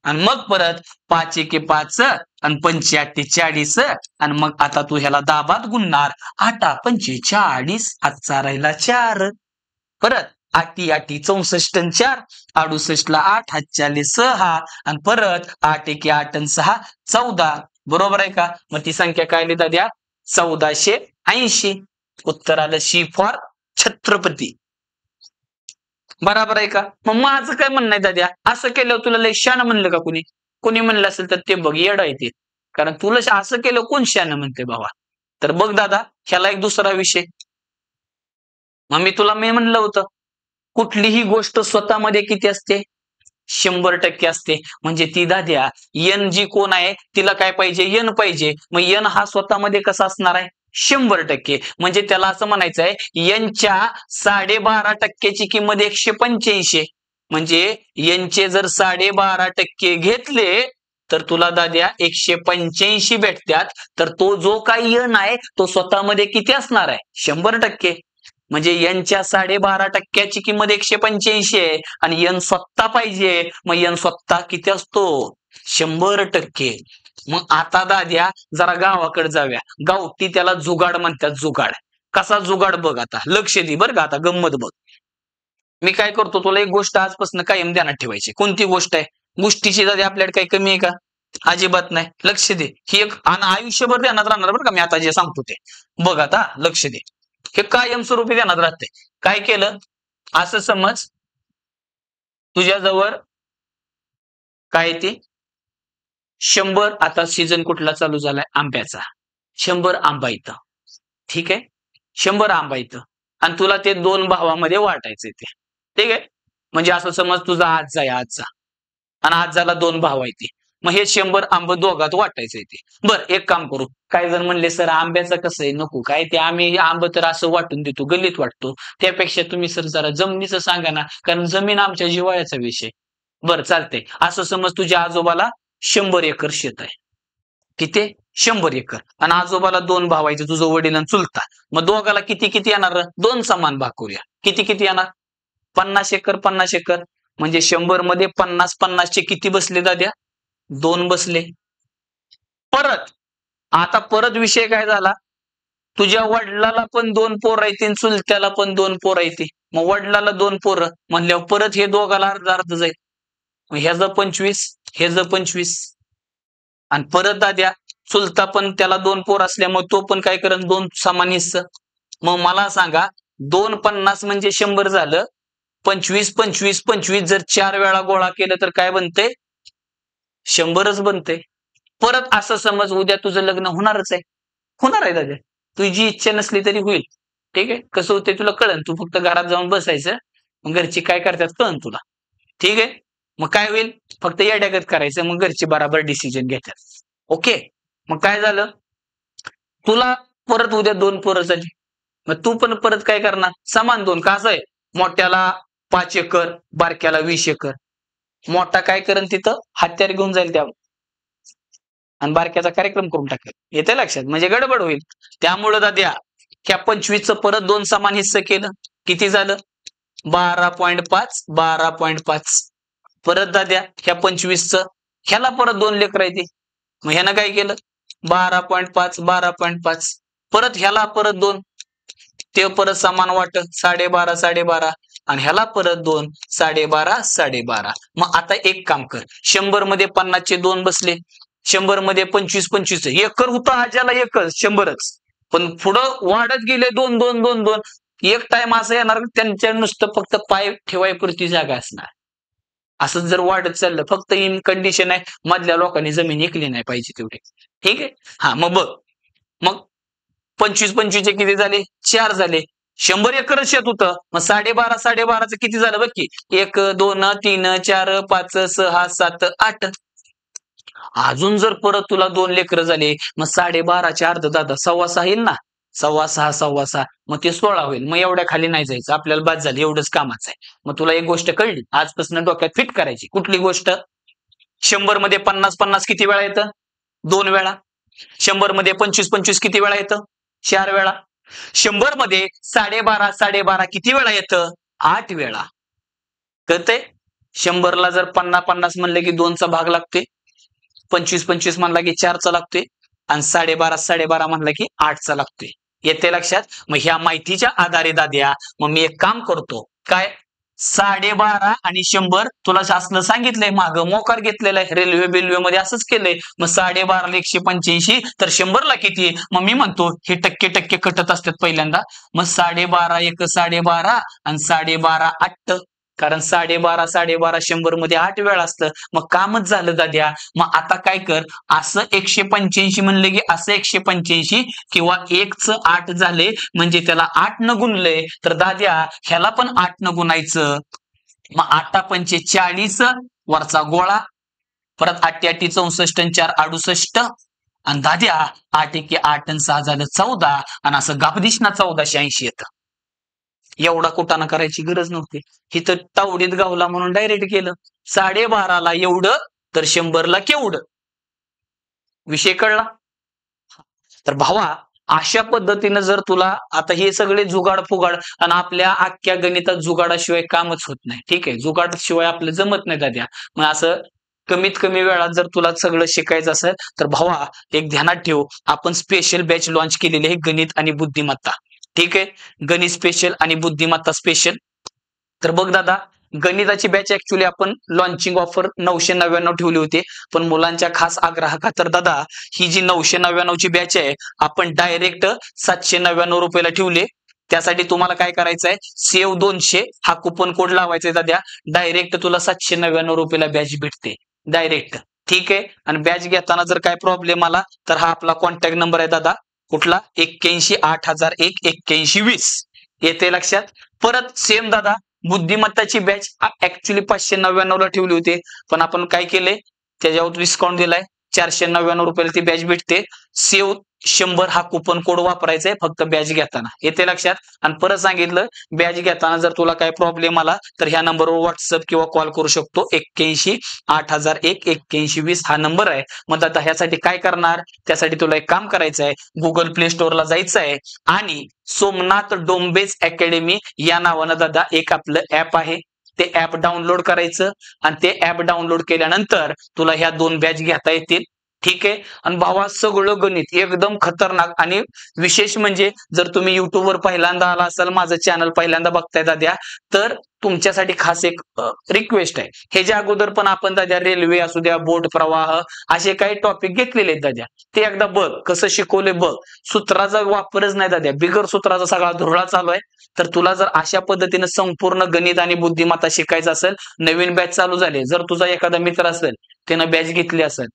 आणि मग परत 5 एके 5 आणि 5 8 40. आणि मग आता तू ह्याला दाबात गुणणार. 8 5 40, आजचा राहिला 4. परत 8 8 64 आणि 4, 68 ला 8, 8 6 आणि परत 8 एके 8 आणि 6 14. बरोबर आहे का? मग ती संख्या काय लिहिता द्या? 1480. उत्तर आलं शी फॉर छत्रपती. बरोबर आहे का? मग माझं काय म्हणणं आहे दाद्या, असं केल्यावर तुला लय शान म्हणलं का कुणी? कुणी म्हणलं असेल तर ते बघ येड आहे ते. कारण तुला असं केलं कोण शान म्हणते बाबा? तर बघ दादा, ह्याला एक दुसरा विषय. मग मी म्हणलं होतं कुठलीही गोष्ट स्वतःमध्ये किती असते? 100% असते. म्हणजे ती दाद्या n जी कोण आहे तिला काय पाहिजे? n पाहिजे. मग n हा स्वतःमध्ये कसा असणार आहे? 100%. म्हणजे त्याला असं म्हणायचं आहे n च्या 12.5% किंमत 185. म्हणजे n चे जर 12.5% घेतले तर तुला दाद्या 185 भेटतात. तर तो जो काही n आहे तो स्वतःमध्ये किती असणार आहे? 100%. म्हणजे यांच्या 12.5%ची किंमत 185 आहे आणि n स्वतः पाहिजे. मग n स्वतः किती असतो? 100%. मग आता दाद्या जरा गावाकडे जाऊया. गावठी त्याला जुगाड म्हणतात. जुगाड कसा जुगाड बघ. आता लक्ष दे बरं का. आता गंमत बघ. मी काय करतो तुला एक गोष्ट आजपासून कायम ध्यानात ठेवायची. कोणती गोष्ट आहे? गोष्टीची दाद्या आपल्याकडे काही कमी आहे का? अजिबात नाही. लक्ष दे. ही एक आणि आयुष्यभर ध्यानात राहणार बरं का मी आता जे सांगतो ते. बघ आता लक्ष दे. हे कायमस्वरूपी ध्यानात राहते. काय केलं? असं समज तुझ्याजवळ काय ते 100 आता सीझन कुठला चालू झालाय? आंब्याचा. 100 आंबा इथं. ठीक आहे? 100 आंबा इथं आणि तुला ते 2 भावामध्ये वाटायचंय ते. ठीक आहे? म्हणजे असं समज तुझा आजचा आहे आजचा आणि आजाला 2 भाव आहेत ते. मग हे 100 आंब दोघात वाटायचंय ते. बरं एक काम करू. काही जण म्हणले सर आंब्याचं कसं आहे नको काय ते आम्ही आंब तर असं वाटून देतो गल्लीत वाटतो. त्यापेक्षा तुम्ही सर जरा जमिनीचं सांगा ना कारण जमीन आमच्या जिव्हाळ्याचा विषय. बरं चालतंय. असं समज तुझ्या आजोबाला 100 एकर शेत आहे. किती? 100 एकर आणि आजोबाला 2 भाव आहेत तुझं वडील आणि चुलता. मग दोघाला किती किती येणार? 2 समान भाग करूया. किती किती येणार? 50 एकर 50 एकर म्हणजे 100 मध्ये 50 चे किती बसले दाद्या? 2 बसले. परत आता परत विषय काय झाला? तुझ्या वडिलाला पण 2 पोरं आहेत आणि चुलत्याला पण 2 पोरं आहेत. मग वडिलाला 2 पोरं म्हणल्यावर परत हे दोघाला अर्ध अर्ध जाईल. मग ह्याचं 25 ह्याचं 25 आणि परत दाद्या चुलता पण त्याला 2 पोर असल्यामुळे तो पण काय करेल 2 समान हिस्सा. मग मला सांगा 2 50 म्हणजे 100 झालं. 25 25 25 जर 4 वेळा गोळा केलं तर काय बनते? 100च बनते. परत असं समज उद्या तुझं लग्न होणारच आहे. होणार आहे दादा. तुझी इच्छा नसली तरी होईल. ठीक आहे? कसं होतंय तुला कळेल. तू फक्त घरात जाऊन बसायचं. मग घरची काय करतात कळेल तुला. ठीक आहे? मग काय होईल? फक्त येड्यागत करायचं. मग घरचे बराबर डिसिजन घेतात. ओके? मग काय झालं? तुला परत उद्या 2 पोरं झाली. मग तू पण परत काय करणार? समान 2 का असं आहे? मोठ्याला 5 एकर, बारक्याला 20 एकर. मोठा काय करेल तिथं? हत्यार घेऊन जाईल त्या आणि बारक्याचा कार्यक्रम करून टाकेल. येते लक्षात? म्हणजे गडबड होईल. त्यामुळं दाद्या ह्या 25चं परत 2 समान हिस्से केलं. किती झालं? 12.5 12.5 परत दाद्या ह्या 25चं ह्याला परत 2 लेकरं आहेत. मग ह्यानं काय केलं? 12.5 12.5 परत ह्याला परत 2 ते परत समान वाटत 12.5 12.5 आणि ह्याला परत 2 12.5 12.5 मग आता एक काम कर 100 मध्ये 50 चे 2 बसले 100 मध्ये 25 25 एकर होता आज्याला एकच 100च पण पुढं वाढत गेले 2 2 2 2 एक टाइम असं येणार त्यांच्या नुसतं फक्त पाय ठेवायपुरती जागा असणार. असं जर वाढत चाललं फक्त इन कंडिशन आहे मधल्या लोकांनी जमीन ऐकली नाही पाहिजे तेवढी. ठीक आहे? हा मग बघ मग 25 25 चे किती झाले? 4 झाले. 100 एकर शेत होतं. मग 12.5 12.5 किती झालं बघ की 1 2 3 4 5 6 7 8 अजून जर परत तुला 2 लेकरं झाले मग 12.5 चे अर्ध दादा 6.25 येईल ना 6.25 6.25 मग ते 16 होईल. मग एवढ्या खाली नाही जायचं आपल्याला बाद झाली एवढंच कामाचं आहे. मग तुला एक गोष्ट कळली आजपासून डोक्यात फिट करायची. कुठली गोष्ट? 100 मध्ये 50 50 किती वेळा येतं? 2 वेळा. 100 मध्ये 25 25 किती वेळा येतं? 4 वेळा. 100 मध्ये 12.5 12.5 किती वेळा येतं? 8 वेळा. कळतंय? 100 ला जर 50 50 म्हणले की 2 चा भाग लागते. 25 25 म्हणला की 4 चा लागतोय आणि 12.5 12.5 म्हणला की 8 चा लागतोय. येते लक्षात? मग ह्या माहितीच्या आधारे दाद्या मग मी एक काम करतो काय 12.5 आणि 100 तुला शासनानं सांगितलंय मागं मोकार घेतलेला आहे रेल्वे बिल्वे मध्ये असंच केलंय. मग 12.5 ला 185 तर 100 ला किती? मग मी म्हणतो हे टक्के टक्के कटत असतात पहिल्यांदा. मग 12.5 एक 12.5 आणि 12.5 8 कारण 12.5 12.5 100 मध्ये 8 वेळा असतं. मग कामच झालं दाद्या. मग आता काय कर असं 185 म्हणले की असं 185 किंवा 1च 8 झाले म्हणजे त्याला 8 न गुणलंय तर दाद्या ह्याला पण 8 न गुणायचं. मग 8 पंचे 40 वरचा गोळा परत 8 8 64 आणि 4 68 आणि दाद्या 8 एके 8 आणि 6 झालं 14 आणि असं गाबदिशना 1480 येतं. एवढा कुटाणा करायची गरज नव्हती. इथं तावडीत गावला म्हणून डायरेक्ट केलं 12.5 ला एवढं तर 100 ला केवढं. विषय कळला? तर भावा अशा पद्धतीनं जर तुला आता हे सगळे जुगाड फुगाड आणि आपल्या अख्ख्या गणितात जुगाडाशिवाय कामच होत नाही. ठीक आहे जुगाड शिवाय आपलं जमत नाही दाद्या. मग असं कमीत कमी वेळात जर तुला सगळं शिकायचं असेल तर भावा एक ध्यानात ठेव आपण स्पेशल बॅच लॉन्च केलेली आहे गणित आणि बुद्धिमत्ता. ठीक आहे गणित स्पेशल आणि बुद्धिमत्ता स्पेशल. तर बघ दादा गणिताची बॅच ऍक्च्युली आपण लॉन्चिंग ऑफर 999 ठेवली होती, पण मुलांच्या खास आग्रहाखातर दादा ही जी 999 बॅच आहे आपण डायरेक्ट 799 रुपयाला ठेवली. त्यासाठी तुम्हाला काय करायचंय, सेव्ह 200 हा कुपन कोड लावायचा दादा. डायरेक्ट तुला 799 रुपयाला बॅच भेटते डायरेक्ट. ठीक आहे. आणि बॅच घेताना जर काय प्रॉब्लेम आला तर हा आपला कॉन्टॅक्ट नंबर आहे दादा. कुठला? 8180018120. येते लक्षात. परत सेम दादा बुद्धिमत्ताची बॅच ऍक्च्युली 599 ला ठेवली होती, पण आपण काय केले, त्याच्यावर डिस्काउंट दिलाय. 499 रुपयाला ती बॅच भेटते. सेव्ह 100 हा कुपन कोड वापरायचा आहे फक्त बॅच घेताना. येते लक्षात. आणि परत सांगितलं, बॅच घेताना जर तुला काय प्रॉब्लेम आला तर ह्या नंबरवर व्हॉट्सअप किंवा कॉल करू शकतो. 8180018120 हा नंबर आहे. मग आता ह्यासाठी काय करणार, त्यासाठी तुला एक काम करायचं आहे, गुगल प्ले स्टोअरला जायचं आहे आणि सोमनाथ डोंबेज अकॅडमी या नावानं दादा एक आपलं ऍप आहे, ते ऍप डाउनलोड करायचं. आणि ते ऍप डाउनलोड केल्यानंतर तुला ह्या 2 बॅच घेता येतील. ठीक आहे. आणि भावा सगळं गणित एकदम खतरनाक. आणि विशेष म्हणजे जर तुम्ही युट्यूबवर पहिल्यांदा आला असाल, माझं चॅनल पहिल्यांदा बघताय दाद्या, तर तुमच्यासाठी खास एक रिक्वेस्ट आहे. ह्याच्या अगोदर पण आपण दाद्या रेल्वे असू द्या, बोट प्रवाह असे काही टॉपिक घेतलेले आहेत दाद्या. ते एकदा बघ कसं शिकवले बघ. सूत्राचा वापरच नाही दाद्या, बिगर सूत्राचा सगळा धुरळा चालू आहे. तर तुला जर अशा पद्धतीने संपूर्ण गणित आणि बुद्धिमत्ता शिकायचं असेल, नवीन बॅच चालू झाली, जर तुझा एखादा मित्र असेल त्यानं बॅच घेतली असेल,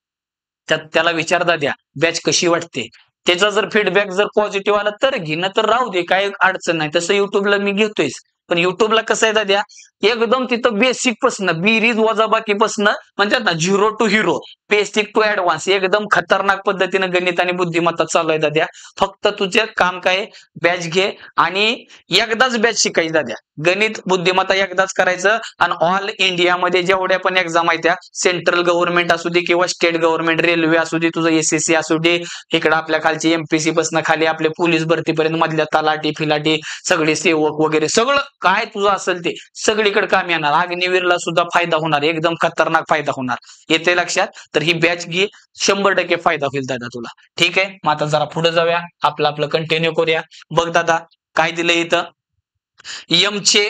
त्याला विचार दाद्या बॅच कशी वाटते. त्याचा जर फीडबॅक जर पॉझिटिव्ह आला तर घे, ना तर राहू दे, काय अडचण नाही. तसं युट्यूबला मी घेतोयच, पण युट्यूबला कसं आहे दाद्या, एकदम तिथं बेसिक पासन बेरीज वजाबाकी पासन म्हणतात ना, 0 to hero, basic to advance एकदम खतरनाक पद्धतीने गणित आणि बुद्धिमत्ता चालू आहे दाद्या. फक्त तुझे काम काय, बॅच घे आणि एकदाच बॅच शिकायची दाद्या. गणित बुद्धिमत्ता एकदाच करायचं. आणि ऑल इंडियामध्ये जेवढ्या पण एक्झाम आहेत त्या, सेंट्रल गव्हर्नमेंट असू दे किंवा स्टेट गव्हर्नमेंट, रेल्वे असू दे, तुझं एसएससी असू दे, इकडे आपल्या खालची एमपीसी पासून खाली आपले पोलीस भरतीपर्यंत मधल्या तलाठी फिलाटी सगळे सेवक वगैरे सगळं काय तुझं असेल ते सगळीकडे काम येणार. अग्निवीरला सुद्धा फायदा होणार, एकदम खतरनाक फायदा होणार. येते लक्षात. तर ही बॅच घे, 100% फायदा होईल दादा तुला. ठीक आहे. मग आता जरा पुढे जाऊया, आपलं कंटिन्यू करूया. बघ दादा काय दिलंय इथं, यमचे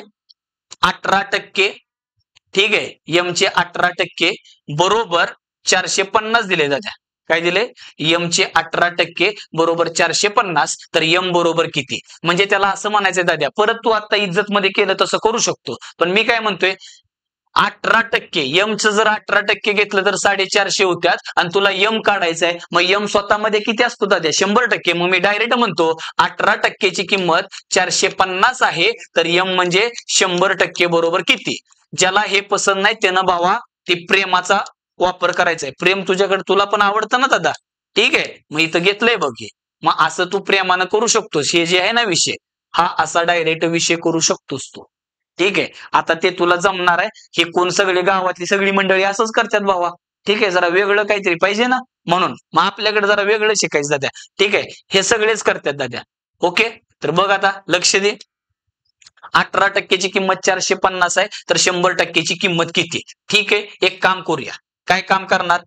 18%. ठीक आहे. यमचे 18% बरोबर 450 दिले दादा. काय दिले, यमचे 18% बरोबर 450. तर यम बरोबर किती, म्हणजे त्याला असं म्हणायचंय दादा. परत तू आता इज्जत मध्ये केलं तसं करू शकतो, पण मी काय म्हणतोय, 18% यमचं जर 18% घेतलं तर 450 होत्यात. आणि तुला यम काढायचं आहे, मग यम स्वतःमध्ये किती असतो दादा, 100%. मग मी डायरेक्ट म्हणतो 18%ची किंमत 450 आहे, तर यम म्हणजे 100% बरोबर किती. ज्याला हे पसंत नाही त्यानं भावा ते प्रेमाचा वापर करायचा आहे. प्रेम तुझ्याकडे, तुला पण आवडतं ना दादा. ठीक आहे. मग इथं घेतलंय बघ हे. मग असं तू प्रेमानं करू शकतोस. हे जे आहे ना विषय, हा असा डायरेक्ट विषय करू शकतोस तू. ठीक आहे. आता ते तुला जमणार आहे. हे कोण सगळे गावातली सगळी मंडळी असंच करतात भावा. ठीक आहे. जरा वेगळं काहीतरी पाहिजे ना, म्हणून मग आपल्याकडे जरा वेगळं शिकायचं दाद्या. ठीक आहे. हे सगळेच करतात दाद्या. ओके. तर बघ आता लक्ष दे, 18%ची किंमत 450 आहे, तर 100%ची किंमत किती. ठीक आहे. एक काम करूया, काय काम करणार,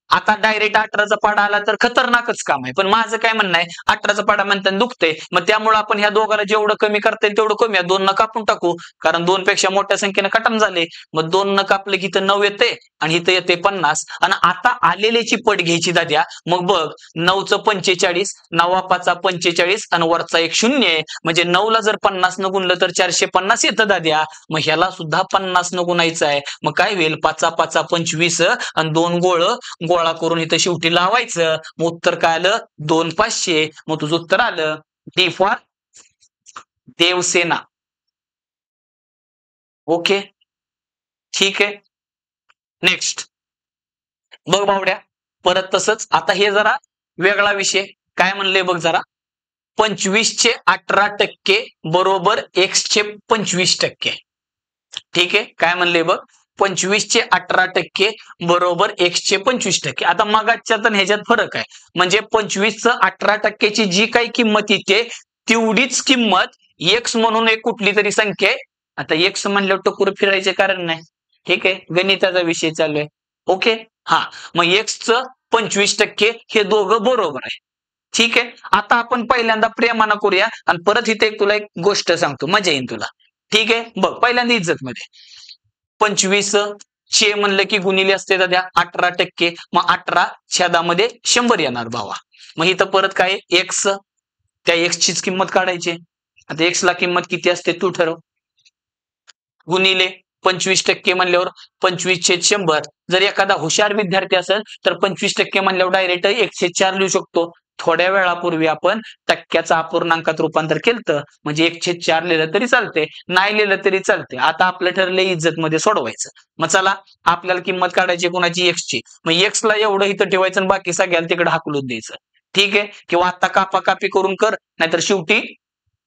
आता डायरेक्ट 18चा पाडा आला तर खतरनाकच काम आहे. पण माझं काय म्हणणं आहे, 18चा पाडा म्हणताना दुखतंय, मग त्यामुळे आपण ह्या दोघाला जेवढं कमी करता येईल तेवढं कमी, 2 न कापून टाकू, कारण 2 पेक्षा मोठ्या संख्येनं खतम झाले. मग 2 न कापलं की इथं 9 येते आणि इथं येते 50. आणि आता आलेल्याची पट घ्यायची दाद्या. मग बघ, 9चं 45, 9 45 आणि वरचा एक 0 आहे, म्हणजे 9ला जर 50 न गुणलं तर 450 येतं दाद्या. मग ह्याला सुद्धा 50 न गुणायचं आहे. मग काय होईल, 5 5 25 आणि 2 गोळा करून इथं शेवटी लावायचं. मग उत्तर काय आलं, 2500. मग तुझं उत्तर आलं डी फॉर देवसेना. ओके. ठीक आहे. नेक्स्ट बघ भावड्या, परत तसंच आता हे जरा वेगळा विषय. काय म्हणले बघ जरा, 25चे 18% बरोबर एक्सचे 25%. ठीक आहे. काय म्हणले बघ, 25चे 18% बरोबर एक्सचे 25%. आता मगाच्यात आणि ह्याच्यात फरक आहे, म्हणजे 25चं 18%ची जी काही किंमत येते तेवढीच किंमत एक्स म्हणून एक कुठली तरी संख्या आहे. आता एक्स म्हणल्यावर टकोर फिरायचे कारण नाही. ठीक आहे. गणिताचा विषय चालू आहे. ओके. हा, मग एक्सचं 25% हे दोघं बरोबर आहे. ठीक आहे. आता आपण पहिल्यांदा प्रेमानं करूया आणि परत इथे तुला एक गोष्ट सांगतो, मजा येईल तुला. ठीक आहे. बघ, पहिल्यांदा इज्जत मध्ये 25 चे म्हणलं की गुणिले असते दाद्या 18%. मग 18 छेदामध्ये 100 येणार भावा. मग इथं परत काय एक्स, त्या एक्स चीच किंमत काढायची. आता एक्स ला किंमत किती असते तू ठरव. गुणिले 25% म्हणल्यावर 25/100. जर एखादा हुशार विद्यार्थी असेल तर 25% म्हणल्यावर डायरेक्ट 1/4 लिहू शकतो. थोड्या वेळापूर्वी आपण टक्क्याचं अपूर्णांकात रूपांतर केलं, म्हणजे 1/4 लिहिलं तरी चालते, नाही लिहिलं तरी चालते. आता आपलं ठरलंय इज्जत मध्ये सोडवायचं. मग चला आपल्याला किंमत काढायची कोणाची एक्सची. मग एक्स ला एवढं इथं ठेवायचं आणि बाकी सगळ्याला तिकडे हाकलून द्यायचं. ठीक आहे, किंवा आता कापाकापी करून कर, नाहीतर शेवटी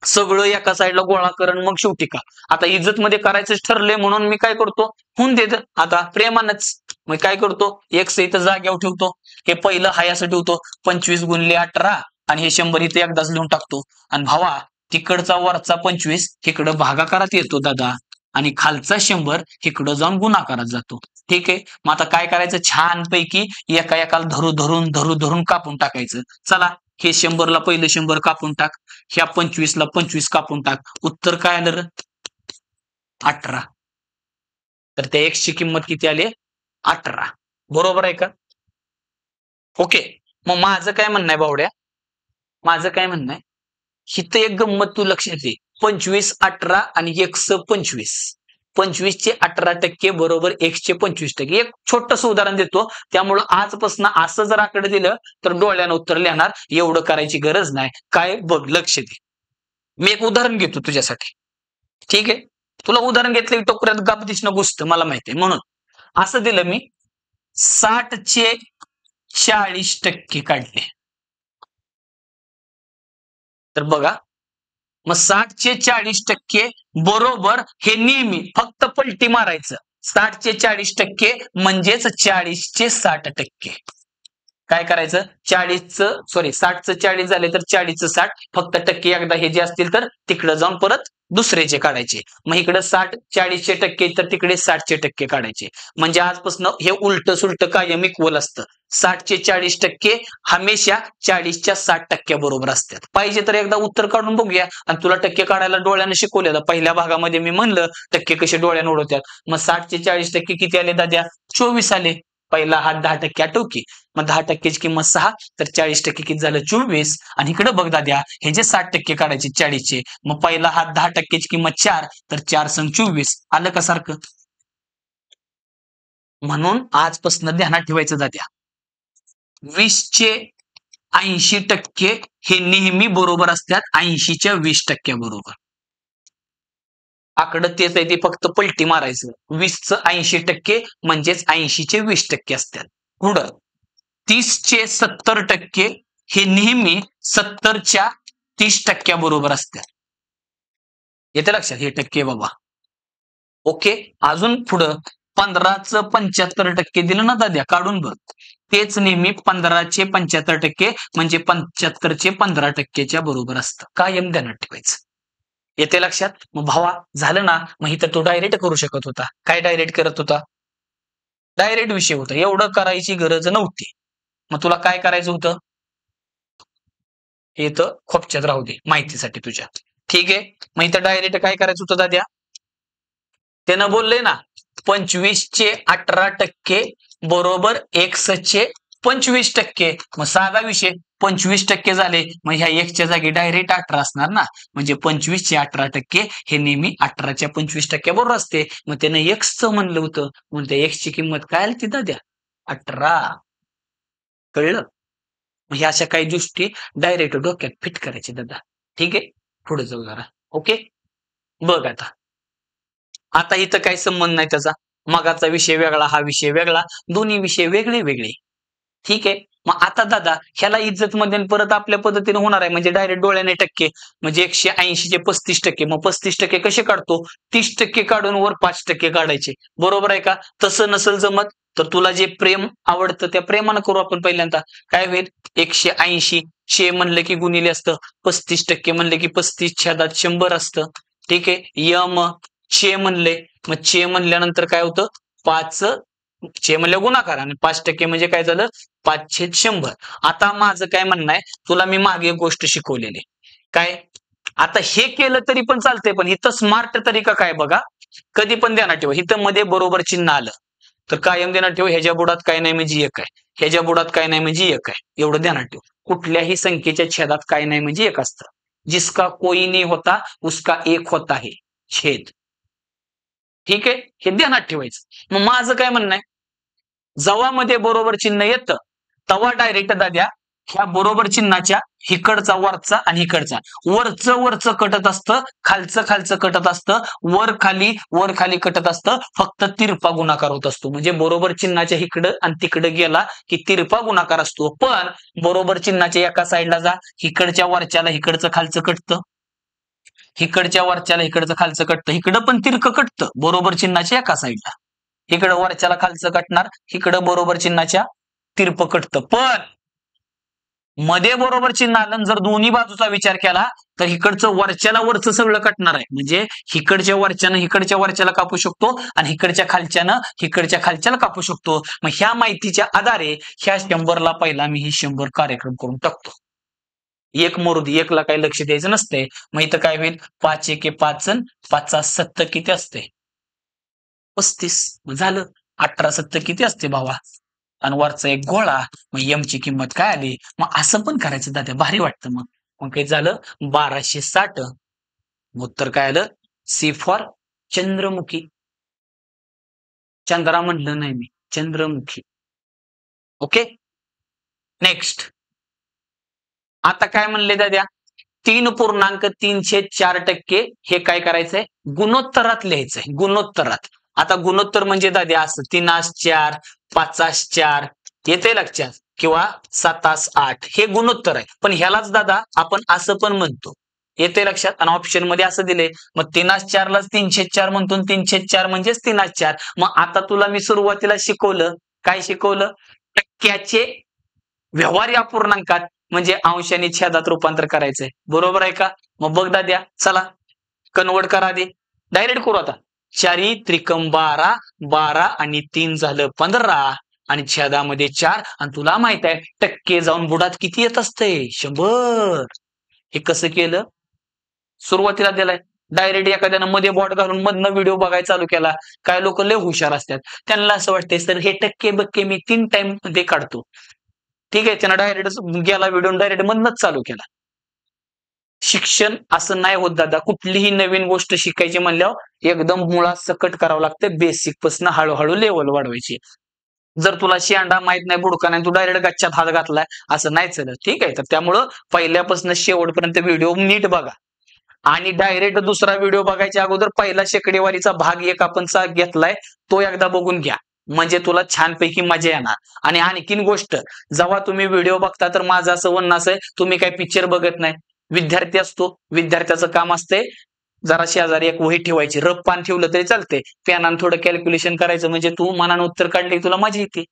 सगळं एका साईडला गोळा करून मग शेवटी का. आता इज्जत मध्ये करायचं ठरलंय म्हणून मी काय करतो, होऊन देत आता प्रेमानच. मग काय करतो, एक्स इथं जाग्यावर ठेवतो, हे पहिलं हाय असं ठेवतो 25 गुणिले 18 आणि हे 100 इथे एकदाच लिहून टाकतो. आणि भावा तिकडचा वरचा 25 इकडं भागाकारात येतो दादा, आणि खालचा 100 इकडं जाऊन गुणाकारात जातो. ठीक आहे, मग आता काय करायचं, छान पैकी एका एकाला धरून कापून टाकायचं. चला हे 100 ला पहिलं 100 कापून टाक, ह्या 25 ला 25 कापून टाक. उत्तर काय आलं, 18. तर त्या एक्स ची किंमत किती आली, 18. बरोबर आहे का. ओके, मग माझं काय म्हणणं आहे बावड्या, माझं काय म्हणणं आहे, हिथं एक गंमत तू लक्षात घे. 25, 18 आणि एक्स 25. 25 चे 18% बरोबर एक्स चे 25%. एक छोटस उदाहरण देतो, त्यामुळं आजपासून असं जर आकडे दिलं तर डोळ्यानं उत्तर लिहिणार, एवढं करायची गरज नाही. काय बघ, लक्ष दे, मी एक उदाहरण घेतो तुझ्यासाठी. ठीक आहे, तुला उदाहरण घेतलं की टोकऱ्यात गाप दिसणं घुसतं, मला माहिती आहे. म्हणून असं दिलं मी, 60 चे 40% काढले. तर बघा, मग 60 चे 40% बरोबर हे नेहमी फक्त पलटी मारायचं. 60 चे 40% म्हणजेच 40 चे 60%. काय करायचं, 60चं 40 झाले तर 40चं 60. फक्त टक्के एकदा हे जे असतील तर तिकडे जाऊन परत दुसरेचे काढायचे. मग इकडे 60 40चे टक्के तर तिकडे 60चे टक्के काढायचे. म्हणजे आजपासून हे उलट सुलट कायम इक्वल असतं. 60 चे 40% हमेशा 40च्या 60% बरोबर असतात. पाहिजे तर एकदा उत्तर काढून बघूया. आणि तुला टक्के काढायला डोळ्यानं शिकवलेलं, पहिल्या भागामध्ये मी म्हणलं टक्के कसे डोळ्यानं ओढवतात. मग 60 चे 40% किती आले दाद्या, 24 आले. पहिला हात 10% आठव की, मग 10%ची किंमत 6, तर 40% किती झालं, 24. आणि इकडे बघ दाद्या, हे जे 60% काढायचे 40चे, मग पहिला हात 10%ची किंमत 4, तर 4 संग 24 आलं का सारखं. म्हणून आजपासून ध्यानात ठेवायचं दाद्या, 20 चे 80% हे नेहमी बरोबर असतात 80च्या 20% बरोबर. आकडं तेच आहे, ते फक्त पलटी मारायचं. 20चं 80% म्हणजेच 80चे 20% असतात. पुढं 30 चे 70% हे नेहमी 70च्या 30% बरोबर असतात. येते लक्षात, हे टक्के बाबा. ओके, अजून पुढं 15चं 75% दिलं ना दाद्या, काढून बघ. तेच नेहमी 15चे 75% म्हणजे 75चे 15%च्या बरोबर असतं. कायम ध्यानात ठेवायचं. येते लक्षात. मग भावा झालं ना, मग इथं तो डायरेक्ट करू शकत होता. काय डायरेक्ट करत होता, डायरेक्ट विषय होता, एवढं करायची गरज नव्हती. मग तुला काय करायचं होतं, हे तर खोपच्यात राहू दे माहितीसाठी तुझ्या. ठीक आहे, मग इथं डायरेक्ट काय करायचं होतं दाद्या, त्यानं बोलले ना 25 चे 18% बरोबर एक्स चे 25%. मग साधा विषय, 25% झाले, मग ह्या एक्सच्या जागी डायरेक्ट 18 असणार ना. म्हणजे 25 चे 18% हे नेहमी 18च्या 25% बरोबर असते. मग त्यानं एक्सचं म्हणलं होतं, म्हणून त्या एक्सची किंमत काय आली ती दाद्या, 18. कळलं. मग ह्या अशा काही गोष्टी डायरेक्ट डोक्यात फिट करायचे दादा. ठीक आहे, पुढे जाऊ जरा. ओके, बघ आता, आता इथं काही संबंध नाही त्याचा. मगाचा विषय वेगळा, हा विषय वेगळा, दोन्ही विषय वेगळे वेगळे. ठीक आहे, मग आता दादा ह्याला इज्जत मध्ये परत आपल्या पद्धतीने होणार आहे, म्हणजे डायरेक्ट डोळ्याने टक्के, म्हणजे 180 चे 35%. मग 35% कसे काढतो, 30% काढून वर 5% काढायचे. बरोबर आहे का. तसं नसेल जमत तर तुला जे प्रेम आवडतं त्या प्रेमानं करू आपण. पहिल्यांदा काय होईल, 180 चे म्हणलं की गुणिले असतं, 35% म्हणले की 35 छेदात 100 असतं. ठीक आहे, यम चे म्हणले, मग चे म्हणल्यानंतर काय होतं, 5 चे म्हणले गुणाकार, आणि 5% म्हणजे काय झालं, 5/100. आता माझं काय म्हणणं आहे, तुला मी मागे एक गोष्ट शिकवलेली काय, आता हे केलं तरी पण चालतंय, पण इथं स्मार्ट तरीका काय बघा, कधी पण ध्यानात ठेवा, इथं मध्ये बरोबर चिन्ह आलं तर कायम ध्यानात ठेवा, ह्याच्या बुडात काय नाही म्हणजे एक आहे, ह्याच्या बुडात काय नाही म्हणजे एक आहे, एवढं ध्यानात ठेव. कुठल्याही संख्येच्या छेदात काय नाही म्हणजे एक असतं. जिसका कोई नहीं होता उसका एक होता है छेद. ठीक आहे, हे ध्यानात ठेवायचं. मग माझं काय म्हणणं आहे, जेव्हा मध्ये बरोबर चिन्ह येतं तेव्हा डायरेक्ट दाद्या ह्या बरोबर चिन्हाच्या हिकडचा वरचा आणि इकडचा वरचं कटत असतं, खालचं कटत असतं, वर खाली कटत असतं, फक्त तिरपा गुणाकार होत असतो. म्हणजे बरोबर चिन्हाच्या इकडं आणि तिकडं गेला की तिरपा गुणाकार असतो. पण बरोबर चिन्हाच्या एका साईडला जा, इकडच्या वरच्याला इकडचं खालचं कटतं, इकडच्या वरच्याला इकडचं खालचं कटतं, इकडं पण तिरकं कटतं बरोबर चिन्हाच्या एका साईडला. इकडं वरच्याला खालचं कटणार, इकडं बरोबर चिन्हाच्या तिरपं कटतं. पण मध्ये बरोबर चिन्ह आलं आणि जर दोन्ही बाजूचा विचार केला तर इकडचं वरच्याला वरचं सगळं कटणार आहे. म्हणजे इकडच्या वरच्यानं इकडच्या वरच्याला कापू शकतो आणि इकडच्या खालच्यानं इकडच्या खालच्याला कापू शकतो. मग ह्या माहितीच्या आधारे ह्या 100ला पहिला मी ही 100 कार्यक्रम करून टाकतो. एक मोरुदी, एकला काही लक्ष द्यायचं नसतंय. मग इथं काय होईल, 5 एके 5 अन् 5 7 किती असते, 35. मग झालं. 18 7 किती असते भावा, आणि वरचा एक गोळा. मग एमची किंमत काय आली. मग असं पण करायचं दादा, भारी वाटतं. मग काही झालं 1260. उत्तर काय आलं, सी फॉर चंद्रमुखी. चंद्रा म्हणलं नाही मी, चंद्रमुखी. Okay, next. आता काय म्हणले दाद्या, 3.34% हे काय करायचंय, गुणोत्तरात लिहायचंय, गुणोत्तरात. आता गुणोत्तर म्हणजे दाद्या असं 3/4, 5/4 येते लक्षात, किंवा 7/8 हे गुणोत्तर आहे. पण ह्यालाच दादा आपण असं पण म्हणतो, येते लक्षात. आणि ऑप्शन मध्ये असं दिले, मग 3/4 लाच 304 म्हणतो, 304 म्हणजेच 3/4. मग आता तुला मी सुरुवातीला शिकवलं, काय शिकवलं, टक्क्याचे व्यवहार्य अपूर्णांकात म्हणजे अंशाने छेदात रूपांतर करायचंय. बरोबर आहे का. मग बघ दाद्या, चला कन्वर्ट करा दे, डायरेक्ट करू आता. 4 त्रिकम 12, 12 आणि 3 झालं 15 आणि छेदामध्ये 4. आणि तुला माहित आहे टक्के जाऊन बुडात किती येत असते, 100. हे कसं केलं, सुरुवातीला दिलाय डायरेक्ट. एखाद्यानं मध्ये बॉट घालून मधनं व्हिडिओ बघायला चालू केला. काय लोक लय हुशार असतात, त्यांना असं वाटतंय सर हे टक्के बक्के मी 3 टाइम मध्ये काढतो. ठीक आहे, त्यानं डायरेक्ट गेला व्हिडिओ, डायरेक्ट मधनच चालू केला. शिक्षण असं नाही होत दादा. कुठलीही नवीन गोष्ट शिकायची म्हणल्यावर एकदम मुळात सकट करावं लागतं, बेसिक पासून हळूहळू लेवल वाढवायची. जर तुला शेंडा माहित नाही, बुडका नाही, तू डायरेक्ट गच्च्यात हात घातलाय, असं नाही चालत. ठीक आहे, तर त्यामुळं पहिल्यापासून शेवटपर्यंत व्हिडिओ नीट बघा. आणि डायरेक्ट दुसरा व्हिडिओ बघायच्या अगोदर पहिला शेकडेवारीचा भाग 1 आपण घेतलाय तो एकदा बघून घ्या, म्हणजे तुला छानपैकी मजा येणार. आणि आणखीन गोष्ट, जेव्हा तुम्ही व्हिडिओ बघता तर माझं असं म्हणणं असं आहे, तुम्ही काही पिक्चर बघत नाही. विद्यार्थी असतो, विद्यार्थ्याचं काम असते जरा शेजारी एक वही ठेवायची, रफ पान ठेवलं तरी चालते, पेनानं थोडं कॅल्क्युलेशन करायचं, म्हणजे तू मनानं उत्तर काढले तुला मजा येते.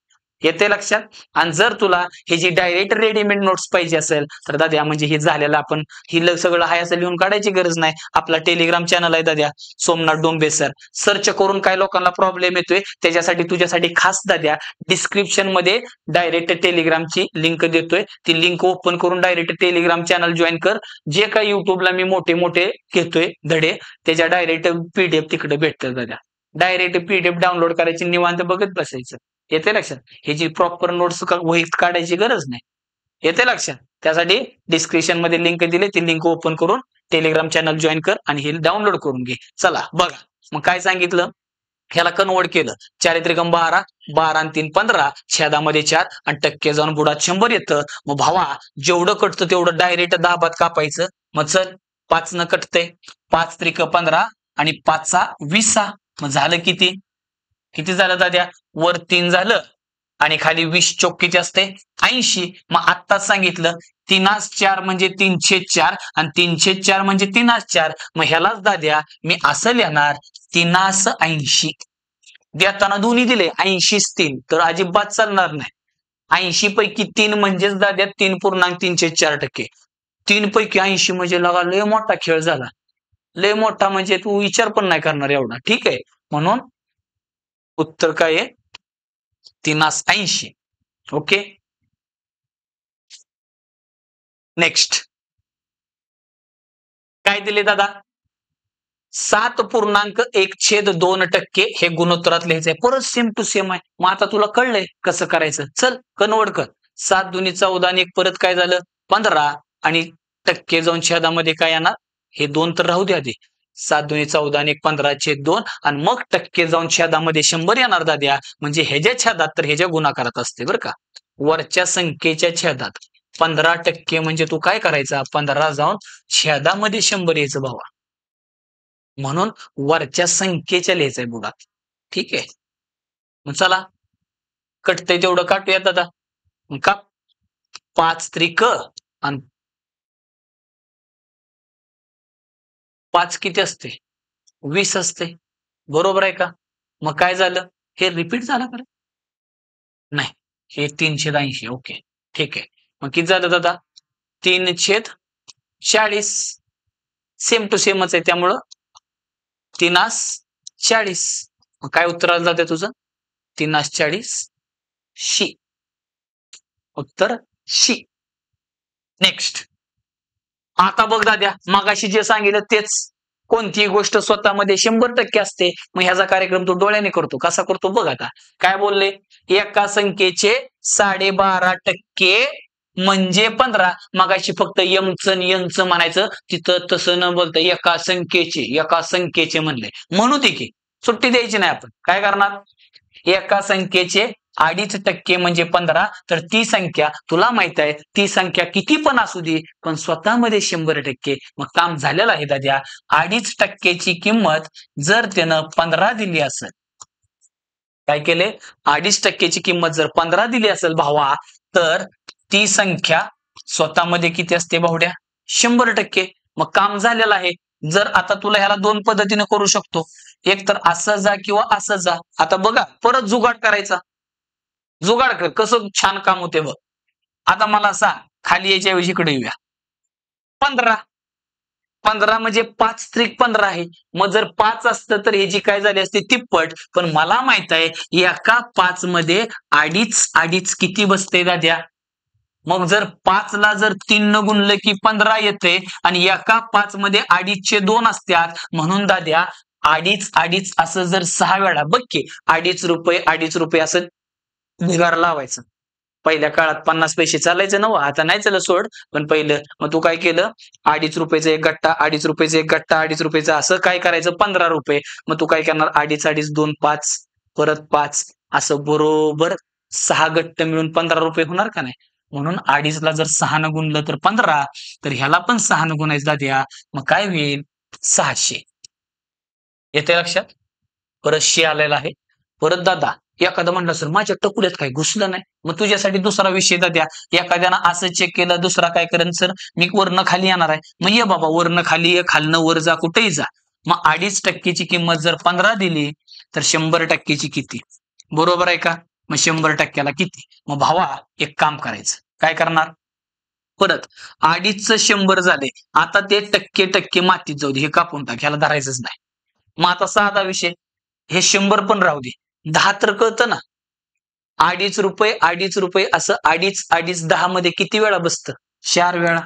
येते लक्षात. आणि जर तुला हे जी डायरेक्ट रेडीमेड नोट्स पाहिजे असेल तर दाद्या, म्हणजे हे झालेलं आपण ही सगळं हाय असं लिहून काढायची गरज नाही. आपला टेलिग्राम चॅनल आहे दाद्या, सोमनाथ डोंबे सर. सर्च करून काय लोकांना प्रॉब्लेम येतोय, त्याच्यासाठी तुझ्यासाठी खास दाद्या डिस्क्रिप्शन मध्ये डायरेक्ट टेलिग्रामची लिंक देतोय. ती लिंक ओपन करून डायरेक्ट टेलिग्राम चॅनल जॉईन कर. जे काही युट्यूबला मी मोठे मोठे घेतोय धडे, त्याच्या डायरेक्ट पीडीएफ तिकडे भेटतात दाद्या. डायरेक्ट पीडीएफ डाउनलोड करायची, निवांत बघत बसायचं. येते लक्षात. ह्याची प्रॉपर नोट्स वहीत काढायची गरज नाही. येते लक्षात. त्यासाठी डिस्क्रिप्शन मध्ये लिंक दिली, ती लिंक ओपन करून टेलिग्राम चॅनल जॉईन कर आणि हे डाउनलोड करून घे. चला बघा, मग काय सांगितलं, ह्याला कन्वर्ट केलं. 4 त्रिकम 12, 12 आणि 3 15, छेदामध्ये 4 आणि टक्के जाऊन बुडात 100 येतं. मग भावा जेवढं कटतं तेवढं डायरेक्ट दाबात कापायचं. मग चल 5 न कटतंय, 5 त्रिक 15 आणि 5 20. मग झालं किती, किती झालं दाद्या, वर 3 झालं आणि खाली 20 चौक किती असते, 80. मग आत्ताच सांगितलं 3/4 म्हणजे 304 आणि 304 म्हणजे 3/4. मग ह्यालाच दाद्या मी असं लिहिणार 3/80. देताना दोन्ही दिले 80 3, तर अजिबात चालणार नाही. 80 पैकी 3 म्हणजेच दाद्या 3.304%. 3 पैकी 80 म्हणजे लगा लय मोठा खेळ झाला, लय मोठा म्हणजे तू विचार पण नाही करणार एवढा. ठीक आहे, म्हणून उत्तर काय आहे, 3/80. Okay, next. काय दिले दादा, 7.1/2% हे गुणोत्तरात लिहायचंय. परत सेम टू सेम आहे. मग आता तुला कळलंय कसं करायचं. चल कन्वर्ट कर. 7 दुनी 14 आणि 1 परत काय झालं 15 आणि टक्के जाऊन छेदामध्ये काय येणार हे 2 तर राहू द्या आधी. 7 दुनी 14 आणि 1 15/2 आणि मग टक्के जाऊन छेदामध्ये 100 येणार दाद्या. म्हणजे ह्याच्या छेदात तर ह्याच्या गुणाकारात असते बरं का. वरच्या संख्येच्या छेदात 15% म्हणजे तू काय करायचा 15 जाऊन छेदामध्ये 100 यायचं भावा. म्हणून वरच्या संख्येच्या लिहायचंय बुडात. ठीक आहे. मग चला कटतंय तेवढं काटूयात आता. मग का 5 त्रिक आणि 5 किती असते 20 असते. बरोबर आहे का. मग काय झालं हे रिपीट झालं का नाही हे 380. ओके ठीक आहे. मग किती झालं दादा 3/40 सेम टू सेमच आहे त्यामुळं 3/40. मग काय उत्तर जाते तुझं 3/40 शी. उत्तर शी. नेक्स्ट. आता बघ दाद्या मगाशी जे सांगितलं तेच. कोणतीही गोष्ट स्वतःमध्ये 100% असते. मग ह्याचा कार्यक्रम तो डोळ्याने करतो. कसा करतो बघ आता. काय बोलले एका संख्येचे 12.5% म्हणजे 15. मगाशी फक्त यमचं यंचं म्हणायचं तिथं तसं न बोलता एका संख्येचे म्हणले. म्हणू दे की सुट्टी द्यायची नाही. आपण काय करणार एका संख्येचे 2.5% म्हणजे 15. तर ती संख्या तुला माहित आहे ती संख्या किती पण असू दे पण स्वतःमध्ये 100%. मग काम झालेलं आहे दाद्या. 2.5%ची किंमत जर त्यानं 15 दिली असेल काय केले 2.5%ची किंमत जर 15 दिली असेल भावा तर ती संख्या स्वतःमध्ये किती असते भावड्या 100%. मग काम झालेलं आहे. जर आता तुला ह्याला 2 पद्धतीने करू शकतो. एक तर असं जा किंवा असं जा. आता बघा परत जुगाड करायचा. जुगाड कर कसं छान काम होते बघ. आता मला सांग खाली यायच्या ऐवजी इकडे येऊया 15 म्हणजे 5 त्रिक 15 आहे. मग जर 5 असतं तर ह्याची काय झाली असते तिप्पट. पण मला माहित आहे एका 5 मध्ये 2.5 किती बसते दाद्या. मग जर 5 ला जर 3 न गुणलं की 15 येते आणि एका 5 मध्ये 2.5चे 2 असतात. म्हणून दाद्या 2.5 असं जर 6 वेळा बघ की 2.5 रुपये असं ढिगार लावायचं. पहिल्या काळात 50 पैसे चालायचं नव आता नाही चालत सोड. पण पहिलं मग तू काय केलं 2.5 रुपयाचा एक गट्टा 2.5 रुपयाचा एक गट्टा 2.5 रुपयाचा असं काय करायचं 15 रुपये. मग तू काय करणार 2.5 2 5 परत 5 असं बरोबर 6 गट्ट मिळून 15 रुपये होणार का नाही. म्हणून 2.5 ला जर 6 न गुणलं तर 15 तर ह्याला पण 6 न गुणायचं द्या. मग काय होईल 600. येते लक्षात. परत शे आलेला आहे. परत दादा एखादा म्हणलं सर माझ्या टकुल्यात काही घुसलं नाही. मग तुझ्यासाठी दुसरा विषय द्या. एखाद्यानं असं चेक केलं दुसरा काय करेन सर मी वरनं खाली येणार आहे. मग ये बाबा वरनं खाली ये खालनं वर जा कुठेही जा. मग 2.5%ची किंमत जर 15 दिली तर 100%ची किती बरोबर आहे का. मग 100%ला किती. मग भावा एक काम करायचं काय करणार परत 2.5चं 100 झाले. आता ते टक्के मातीत जाऊ दे हे कापून टाक ह्याला धरायचंच नाही. मग आता साधा विषय हे 100 पण राहू दे 10 तर कळतं ना 2.5 रुपये असं 2.5 10 मध्ये किती वेळा बसतं 4 वेळा.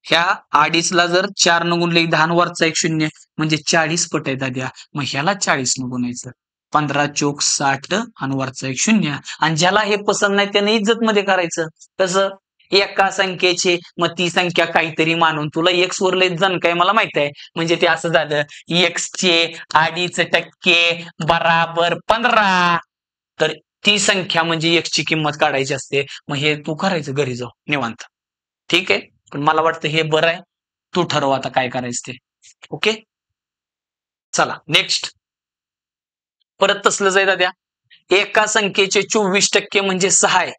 ह्या 2.5 ला जर 4 न गुणले 10 वरचा एक 0 म्हणजे 40 पट आहे दाद्या. मग ह्याला 40 न गुणायचं 15 चोक 60 आणि वरचा एक 0. आणि ज्याला हे पसंत नाही त्याने इज्जत मध्ये करायचं कसं एका संख्येचे मग ती संख्या काहीतरी मानून तुला एक्स वर लय जण काय मला माहित आहे. म्हणजे ते असं झालं एक्सचे 2.5% बराबर 15. तर ती संख्या म्हणजे एक्सची किंमत काढायची असते. मग हे तू करायचं घरी जाऊ निवांत. ठीक आहे. पण मला वाटतं हे बरं आहे. तू ठरव आता काय करायचं ते. ओके चला नेक्स्ट. परत तसलं जाय द्या. एका संख्येचे 24% म्हणजे 6 आहे.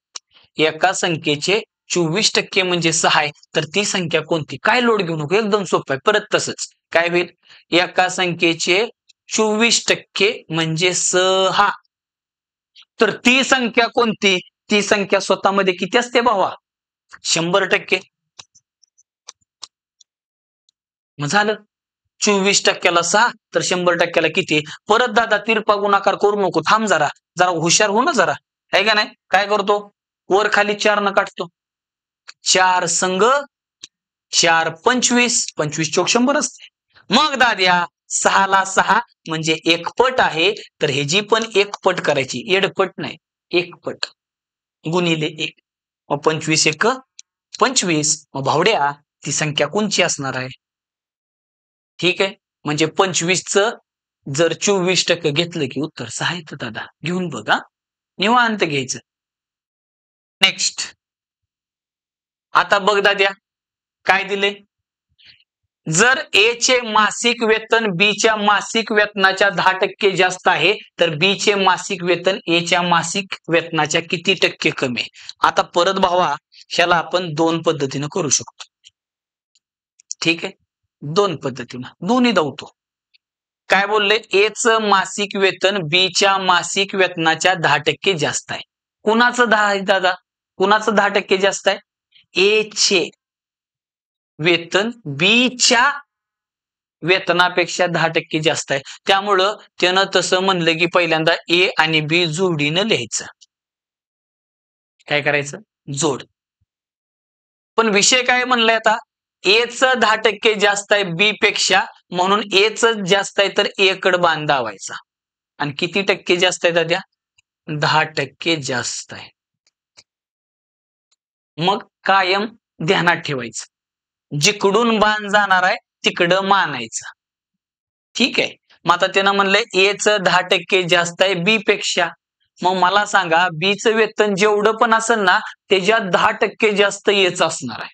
एका संख्येचे 24% म्हणजे 6 आहे. तर ती संख्या कोणती काय लोड घेऊ नको एकदम सोपं आहे. परत तसंच काय होईल एका संख्येचे 24% म्हणजे 6. तर ती संख्या कोणती ती संख्या स्वतःमध्ये किती असते भावा 100%. मग झालं 24%ला 6 तर 100%ला किती. परत दादा तिरपा गुणाकार करू नको थांब जरा जरा हुशार हो ना जरा आहे का नाही. काय करतो वर खाली 4 न काढतो 4 संघ 4 25 25 चोक 100 असते. मग दाद्या 6ला 6 म्हणजे एकपट आहे, तर हे जी पण एकपट करायची, एडपट नाही, एकपट गुणिले 1. मग 25 एक 25. मग भावड्या ती संख्या कोणची असणार आहे? ठीक आहे. म्हणजे 25चं जर 24% घेतलं की उत्तर 6 येतं दादा. घेऊन बघा. निवांत घ्यायचं. नेक्स्ट. आता बघ दाद्या काय दिले? जर ए चे मासिक वेतन बी च्या मासिक वेतनाच्या 10% जास्त आहे, तर बी चे मासिक वेतन ए च्या मासिक वेतनाच्या किती टक्के कमी आहे? आता परत भावा ह्याला आपण 2 पद्धतीने करू शकतो. ठीक आहे. 2 पद्धतीनं दोन्ही धावतो. काय बोलले? ए चं मासिक वेतन बी च्या मासिक वेतनाच्या 10% जास्त आहे. कुणाचं 10 आहे दादा? कुणाचं 10% जास्त आहे? ए चे वेतन बी च्या वेतनापेक्षा 10% जास्त आहे. त्यामुळं त्यानं तसं म्हणलं की पहिल्यांदा ए आणि बी जोडीनं लिहायचं. काय करायचं? जोड. पण विषय काय म्हणलाय आता? ए चं 10% जास्त आहे बी पेक्षा, म्हणून ए चं जास्त आहे तर ए कडे बाण दावायचा. आणि किती टक्के जास्त आहे दाद्या? 10% जास्त आहे. मग कायम ध्यानात ठेवायचं. जिकडून बाण जाणार आहे तिकडं मानायचं. ठीक आहे. मग आता त्यानं म्हणलंय ए चं 10% जास्त आहे बी पेक्षा. मग मला सांगा बी चं वेतन जेवढं पण असेल ना त्याच्यात 10% जास्त एच असणार आहे.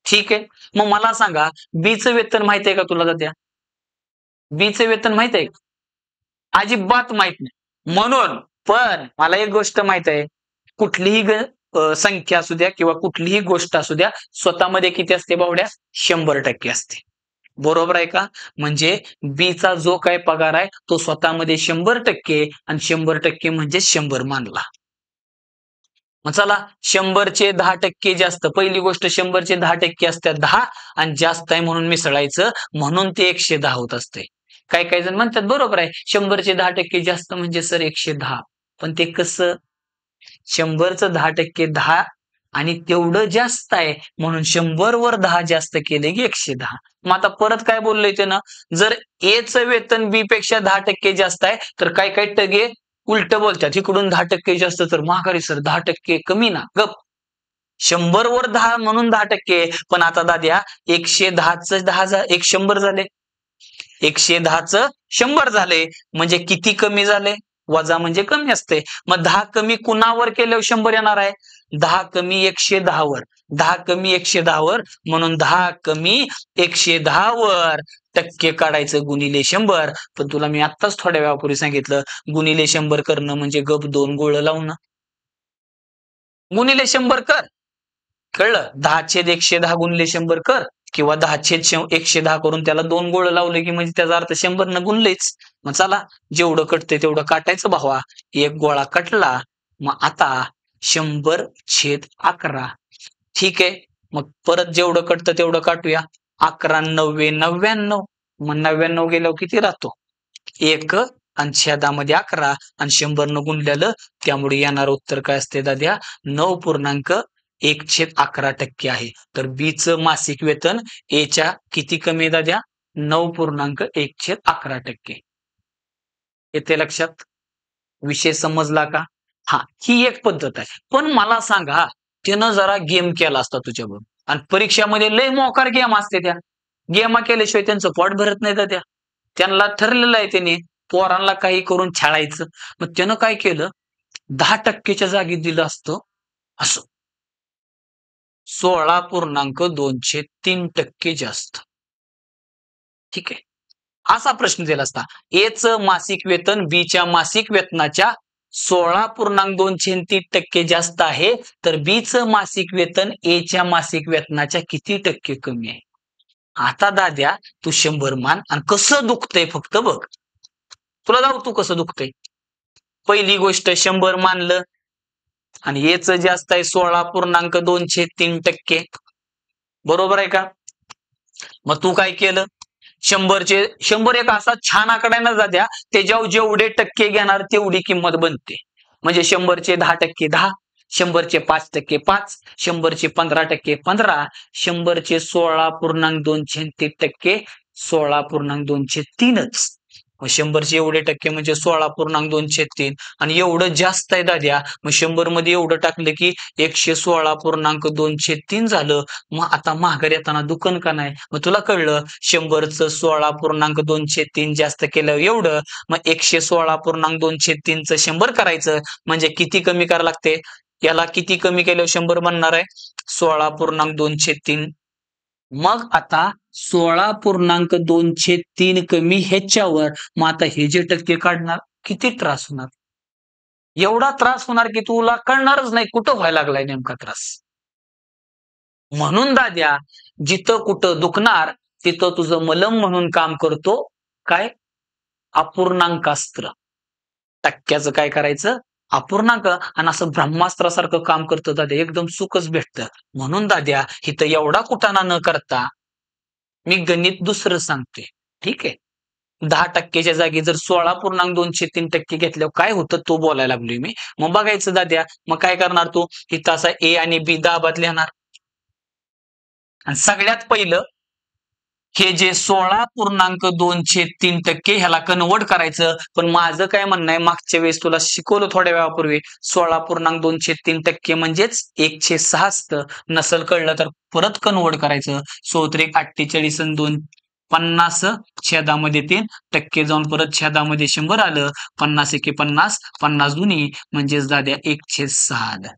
ठीक आहे. मग मला सांगा बी चं वेतन माहित आहे का तुला दाद्या? बी चं वेतन माहित आहे? अजिबात माहित नाही. म्हणून पण मला एक गोष्ट माहित आहे. कुठलीही संख्या असू द्या किंवा कुठलीही गोष्ट असू द्या स्वतःमध्ये किती असते बावड्या? 100% असते. बरोबर आहे का? म्हणजे बी चा जो काही पगार आहे तो स्वतःमध्ये 100% आणि 100% म्हणजे 100 मानला. मग चला 100चे 10% जास्त. पहिली गोष्ट 100चे 10% असतात 10 आणि जास्त आहे म्हणून मिसळायचं, म्हणून ते 110 होत असते. काही काही जण म्हणतात बरोबर आहे 100चे 10% जास्त म्हणजे सर 110. पण ते कसं? 100चं 10% 10 आणि तेवढं जास्त आहे म्हणून 100 वर 10 जास्त केले की 110. मग आता परत काय बोललोय त्यानं? जर ए चं वेतन बी पेक्षा 10% जास्त आहे तर काही काही टगे उलट बोलतात. इकडून 10% जास्त तर माघारी सर 10% कमी ना. गप. 100 वर 10 म्हणून 10%. पण आता दाद्या 110चं 10 100 झाले. 110चं 100 झाले म्हणजे किती कमी झाले? वजा म्हणजे कमी असते. मग 10 कमी कुणावर केल्यावर 100 येणार आहे? 10 कमी 110 वर. 10 कमी 110 वर म्हणून 10 कमी 110 वर टक्के काढायचं गुणिले 100. पण तुला मी आत्ताच थोड्या वेळापूर्वी सांगितलं गुणिले 100 करणं म्हणजे गप 2 गोळ लावणं. गुणिले 100 कर. कळलं? 10/110 गुणिले 100 कर किंवा 10/110 करून त्याला 2 गोळ लावले की म्हणजे त्याचा अर्थ 100 न गुणलेच. मग चला जेवढं कटते तेवढं काटायचं भावा. एक गोळा कटला. मग आता 100/11. ठीक आहे. मग परत जेवढं कटतं तेवढं काटूया. 11 9 99. मग 99 गेल्यावर किती राहतो? 1 आणि छेदामध्ये 11 आणि 100 न गुणलेलं, त्यामुळे येणार उत्तर काय असते दाद्या? 9.1/11% आहे. तर बी चं मासिक वेतन ए च्या किती कमी आहे दाद्या? 9.1/11%. येते लक्षात? विषय समजला का? हा, ही एक पद्धत आहे. पण मला सांगा त्यानं जरा गेम केला असता तुझ्याबरोबर आणि परीक्षामध्ये लय मोकार गेम असते त्या. गेमा केल्याशिवाय त्यांचं पोट भरत नाही त्या. त्यांना ठरलेलं आहे त्याने पोरांना काही करून छळायचं. मग त्यानं काय केलं? 10%च्या जागी दिलं असतं असं 16.203% जास्त. ठीक आहे. असा प्रश्न दिला असता. ए चं मासिक वेतन बी च्या मासिक वेतनाच्या 16.203% जास्त आहे, तर बी चं मासिक वेतन ए च्या मासिक वेतनाच्या किती टक्के कमी आहे? आता दाद्या तू 100 मान आणि कसं दुखतंय फक्त बघ. तुला जाऊ तू कसं दुखतंय. पहिली गोष्ट 100 मानलं आणि ए चं जास्त आहे 16.203%. बरोबर आहे का? मग तू काय केलं? 100 एक असा छान आकडा ना दाद्या त्याच्यावर जेवढे टक्के घेणार तेवढी किंमत बनते. म्हणजे 100चे 10% 10, 100चे 5% 5, 100चे 15% 15, 100चे 16.203% 16.203च. मग 100चे एवढे टक्के म्हणजे 16.203 आणि एवढं जास्त आहे दाद्या. मग 100 मध्ये एवढं टाकलं की 116.203 झालं. मग आता माघारी येताना दुकान का नाही? मग तुला कळलं 100चं 16.203 जास्त केलं एवढं. मग 116.203चं 100 करायचं म्हणजे किती कमी करावं लागते? याला किती कमी केल्यावर 100 बनणार आहे? 16.203. मग आता 16.203 कमी ह्याच्यावर मग आता हे जे टक्के काढणार किती त्रास होणार? एवढा त्रास होणार की तुला कळणारच नाही कुठं व्हायला लागलाय नेमका त्रास. म्हणून दाद्या जिथं कुठं दुखणार तिथं तुझं मलम म्हणून काम करतो काय? अपूर्णांकास्त्र. टक्क्याचं काय करायचं? अपूर्णांक. आणि असं ब्रह्मास्त्रासारखं काम करतं दाद्या, एकदम सुखच भेटतं. म्हणून दाद्या इथं एवढा कुटाणा न करता मी गणित दुसरं सांगते. ठीक आहे. 10%च्या जागी जर 16.203% घेतल्यावर काय होतं तो बोलायला लागलोय मी. मग बघायचं दाद्या, मग काय करणार तू? इथं असा ए आणि बी दाबात लिहिणार. आणि सगळ्यात पहिलं हे जे 16.203% ह्याला कन्व्हर्ट करायचं. पण माझं काय म्हणणं आहे, मागच्या वेळेस तुला शिकवलं थोड्या वेळापूर्वी 16.203% म्हणजेच 106 असतं. नसल कळलं तर परत कन्व्हर्ट करायचं. 16×48 आणि 2 50 छेदामध्ये 3 टक्के जाऊन परत छेदामध्ये 100 आलं. 50 एके 50, 50 दुनी म्हणजेच दाद्या 106 आलं.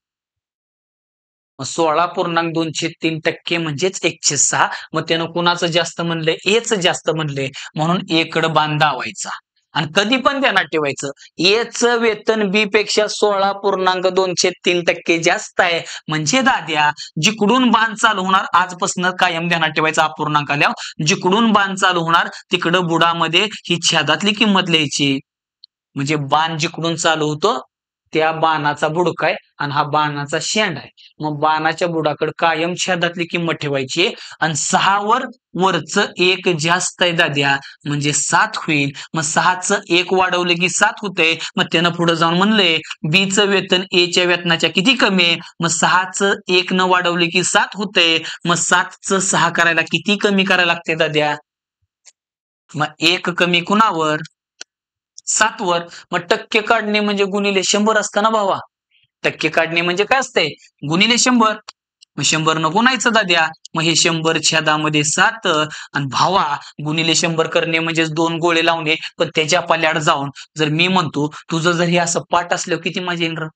16.203% म्हणजेच 106. मग त्यानं कुणाचं जास्त म्हणलंय? एच जास्त म्हणलंय. म्हणून एकडं बाण दावायचा आणि कधी पण ध्यानात ठेवायचं एच वेतन बी पेक्षा 16.203% जास्त आहे. म्हणजे दाद्या जिकडून बाण चालू होणार आजपासून कायम ध्यानात ठेवायचं अपूर्णांक आल्यावर जिकडून बाण चालू होणार तिकडं बुडामध्ये ही छेदातली किंमत लिहायची. म्हणजे बाण जिकडून चालू होतो त्या बाणाचा बुडका आहे आणि हा बाणाचा शेंड आहे. मग बाणाच्या बुडाकडे कायम छेदातली किंमत ठेवायची आणि 6 वर वरचं एक जास्त आहे दाद्या म्हणजे 7 होईल. मग 6चं 1 वाढवलं की 7 होतंय. मग त्यानं पुढे जाऊन म्हणलंय बीचं वेतन एच्या वेतनाच्या किती कमी आहे? मग 6चं 1 न वाढवलं की 7 होतंय. मग 7चं 6 करायला किती कमी करायला लागते दाद्या? मग 1 कमी कुणावर? 7 वर. मग टक्के काढणे म्हणजे गुणिले 100 असतं ना भावा. टक्के काढणे म्हणजे काय असते? गुणिले 100. मग 100 न गुणायचं दाद्या. मग हे 100 छेदामध्ये 7 आणि भावा गुणिले 100 करणे म्हणजे 2 गोळे लावणे. पण त्याच्या पल्याड जाऊन जर मी म्हणतो तुझं जर हे असं पाठ असल्यावर किती मजा येईल?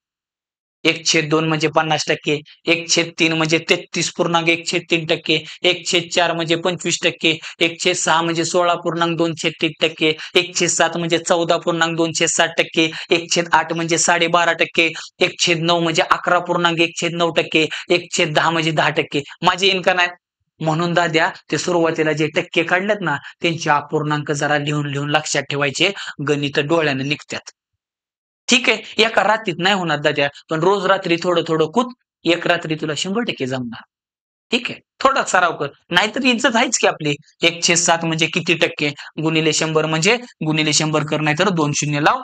1/2 म्हणजे 50%, 1/3 म्हणजे 33.103%, 1/4 म्हणजे 25%, 1/6 म्हणजे 16.203%, 1/7 म्हणजे 14.260%, 1/8 म्हणजे 12.5%, 1/9 म्हणजे 11.109%, 1/10 म्हणजे 10%. माझे येईन का नाही? म्हणून दाद्या ते सुरुवातीला जे टक्के काढलेत ना त्यांचे अपूर्णांक जरा लिहून लिहून लक्षात ठेवायचे. गणित डोळ्याने निघतात. ठीक आहे. एका रात्रीत नाही होणार दाद्या, पण रोज रात्री थोडं थोडं कूद. एक रात्री तुला 100% जमणार. ठीक आहे. थोडा सराव कर. नाहीतर इज्जत आहेच की आपली. 1/7 म्हणजे किती टक्के? गुणिले 100 म्हणजे गुणिले 100 कर नाहीतर 2 शून्य लाव.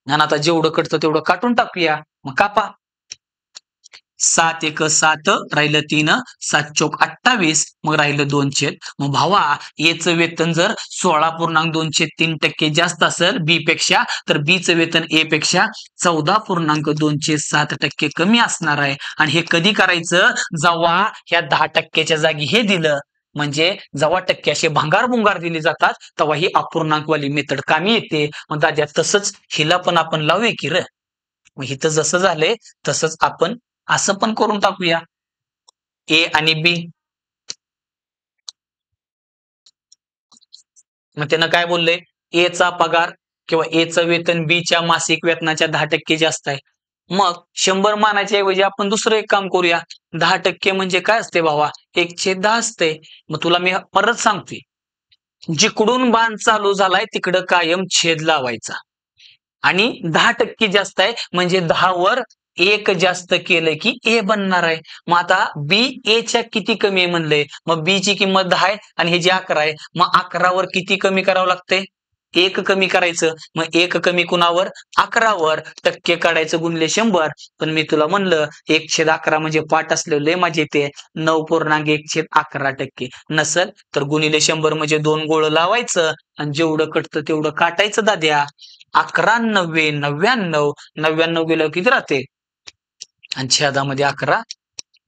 आणि आता जेवढं कटतं तेवढं काटून टाकूया. मग कापा. 7 एक 7 राहिलं 3 7 चोक 28 मग राहिलं 2 छेद. मग भावा एचं वेतन जर 16.203% जास्त असेल बी पेक्षा तर बीचं वेतन ए पेक्षा 14.207% कमी असणार आहे. आणि हे कधी करायचं? जेव्हा ह्या 10%च्या जागी हे दिलं म्हणजे जेव्हा टक्के असे भंगार दिले जातात तेव्हा ही अपूर्णांकवाली मेथड कामी येते. मग दाद्या तसंच हिला पण आपण लावूया की र. मग इथं जसं झालंय तसंच आपण असं पण करून टाकूया. ए आणि बी. मग त्यानं काय बोललंय? ए चा पगार किंवा ए चं वेतन बी च्या मासिक वेतनाच्या 10% जास्त आहे. मग 100 मानाच्या ऐवजी आपण दुसरं एक काम करूया. 10% म्हणजे काय असते भावा? 1/10 असते. मग तुला मी परत सांगतोय. जिकडून बाण चालू झालाय तिकडं कायम छेद लावायचा. आणि 10% जास्त आहे म्हणजे 10 वर 1 जास्त केलं की ए बनणार आहे. मग आता बी ए च्या किती कमी आहे म्हणलंय? मग बी ची किंमत 10 आहे आणि हे जे 11 आहे. मग 11 वर किती कमी करावं लागतंय? एक कमी करायचं. मग एक कमी कुणावर? 11वर. टक्के काढायचं गुणले 100. पण मी तुला म्हणलं 1/11 म्हणजे पाठ असलं लय मजा येते. 9.1/11%. नसल तर गुणिले 100 म्हणजे 2 गोळ लावायचं आणि जेवढं कटतं तेवढं काटायचं दाद्या. 11 9 99. 99 गेलं किती राहते? आणि 6 मध्ये 11.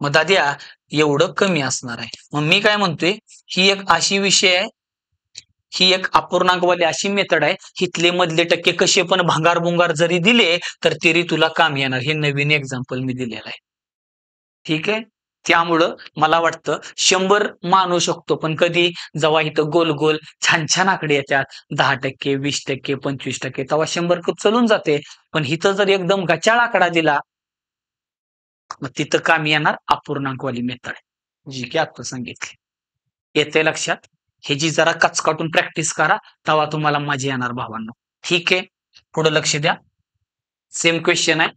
मग दाद्या एवढं कमी असणार आहे. मग मी काय म्हणतोय, ही एक अशी विषय आहे, ही एक अपूर्णांकवाली अशी मेथड आहे, हिथले मधले टक्के कसे पण भांगार बुंगार जरी दिले तर तरी तुला काम येणार. हे नवीन एक्झाम्पल मी दिलेलं आहे. ठीक आहे. त्यामुळं मला वाटतं 100 मानू शकतो, पण कधी? जेव्हा इथं गोल गोल छान छान आकडे येतात, 10%, 20%, 25%, तेव्हा 100 खूप चलून जाते. पण इथं जर एकदम गचाळ आकडा दिला, मग तिथं कामी येणार अपूर्णांकवाली मेथड, जी की आता सांगितली. येते लक्षात? हे जी जरा कचकाटून प्रॅक्टिस करा, तेव्हा तुम्हाला मजा येणार भावांनो. ठीक आहे. पुढे लक्ष द्या. सेम क्वेश्चन आहे.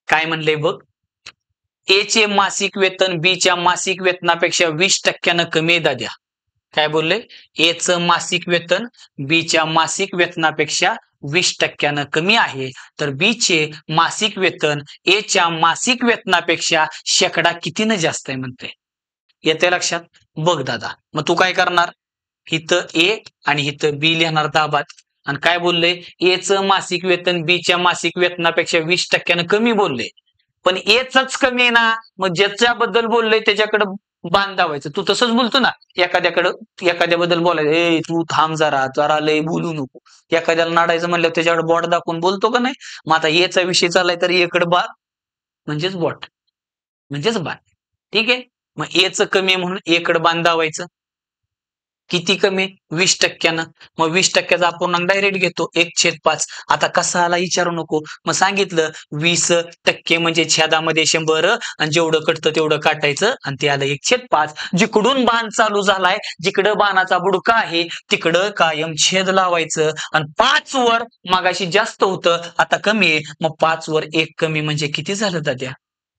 काय म्हणलंय बघ. ए चे मासिक वेतन बी च्या मासिक वेतनापेक्षा 20% कमी आहे दाद्या. काय बोलले? ए चं मासिक वेतन बी च्या मासिक वेतनापेक्षा 20% कमी आहे. तर बी चे मासिक वेतन ए च्या मासिक वेतनापेक्षा शेकडा कितीनं जास्त आहे म्हणते. येते लक्षात? बघ दादा, मग तू काय करणार? इथं ए आणि इथं बी लिहिणार दाबात. आणि काय बोलले? ए चं मासिक वेतन बी च्या मासिक वेतनापेक्षा 20% कमी बोलले. पण एच कमी आहे ना, मग ज्याच्याबद्दल बोललोय त्याच्याकडे बाण दावायचं. तू तसंच बोलतो ना, एखाद्याबद्दल बोलायचं, ए तू थांब जरा, जरा लय बोलू नको. एखाद्याला नाडायचं म्हणलं त्याच्याकडे बॉट दाखवून बोलतो का नाही? मग आता एचा विषय चाललाय तर एकडे बा म्हणजेच बॉट म्हणजेच बाण. ठीक आहे. मग एच कमी आहे म्हणून एकडे बाण दावायचं. किती कमी? 20%. मग 20%चा अपूर्णांक डायरेक्ट घेतो 1/5. आता कसा आला विचारू नको. मग सांगितलं 20% म्हणजे 6 मध्ये 100 आणि जेवढं कटतं तेवढं काटायचं आणि ते आलं 1/5. जिकडून बाण चालू झालाय, जिकडं बाणाचा बुडका आहे तिकडं कायम छेद लावायचं. आणि 5 वर मगाशी जास्त होतं, आता कमी आहे. मग 5 वर 1 कमी म्हणजे किती झालं दाद्या?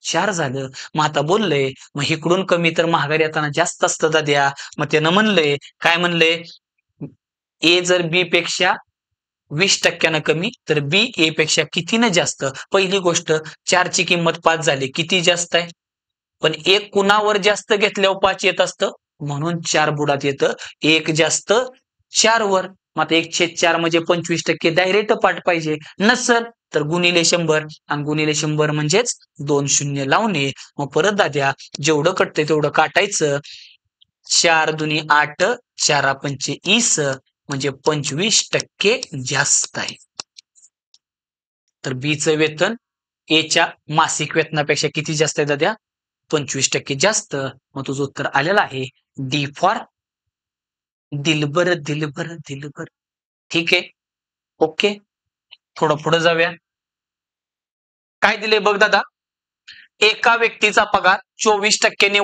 4 झालं. मग आता बोललंय, मग इकडून कमी तर महागारी येताना जास्त असतं दाद्या. मग त्यानं म्हणलंय, काय म्हणलंय? ए जर बी पेक्षा 20% कमी तर बी ए पेक्षा कितीनं जास्त? पहिली गोष्ट, 4 ची किंमत 5 झाली. किती जास्त आहे? पण एक कुणावर जास्त घेतल्यावर 5 येत असतं, म्हणून 4 बुडात येतं. 1 जास्त 4 वर. मग आता 1/4 म्हणजे 25% डायरेक्ट पाठ पाहिजे. नसल तर गुणिले 100 आणि गुणिले 100 म्हणजेच 2 शून्य लावणे. मग परत दाद्या जेवढं कटतंय तेवढं काटायचं. 4 दुनी 8, 4 पंचे 20 म्हणजे 25% जास्त आहे. तर बीचं वेतन एच्या मासिक वेतनापेक्षा किती जास्त आहे दाद्या? 25% जास्त. मग तुझं उत्तर आलेलं आहे डी फॉर दिलबर दिलबर दिलबर. ठीक आहे. ओके. थोडं पुढे जाऊया. काय दिले बघ दादा. एका व्यक्तीचा पगार 24%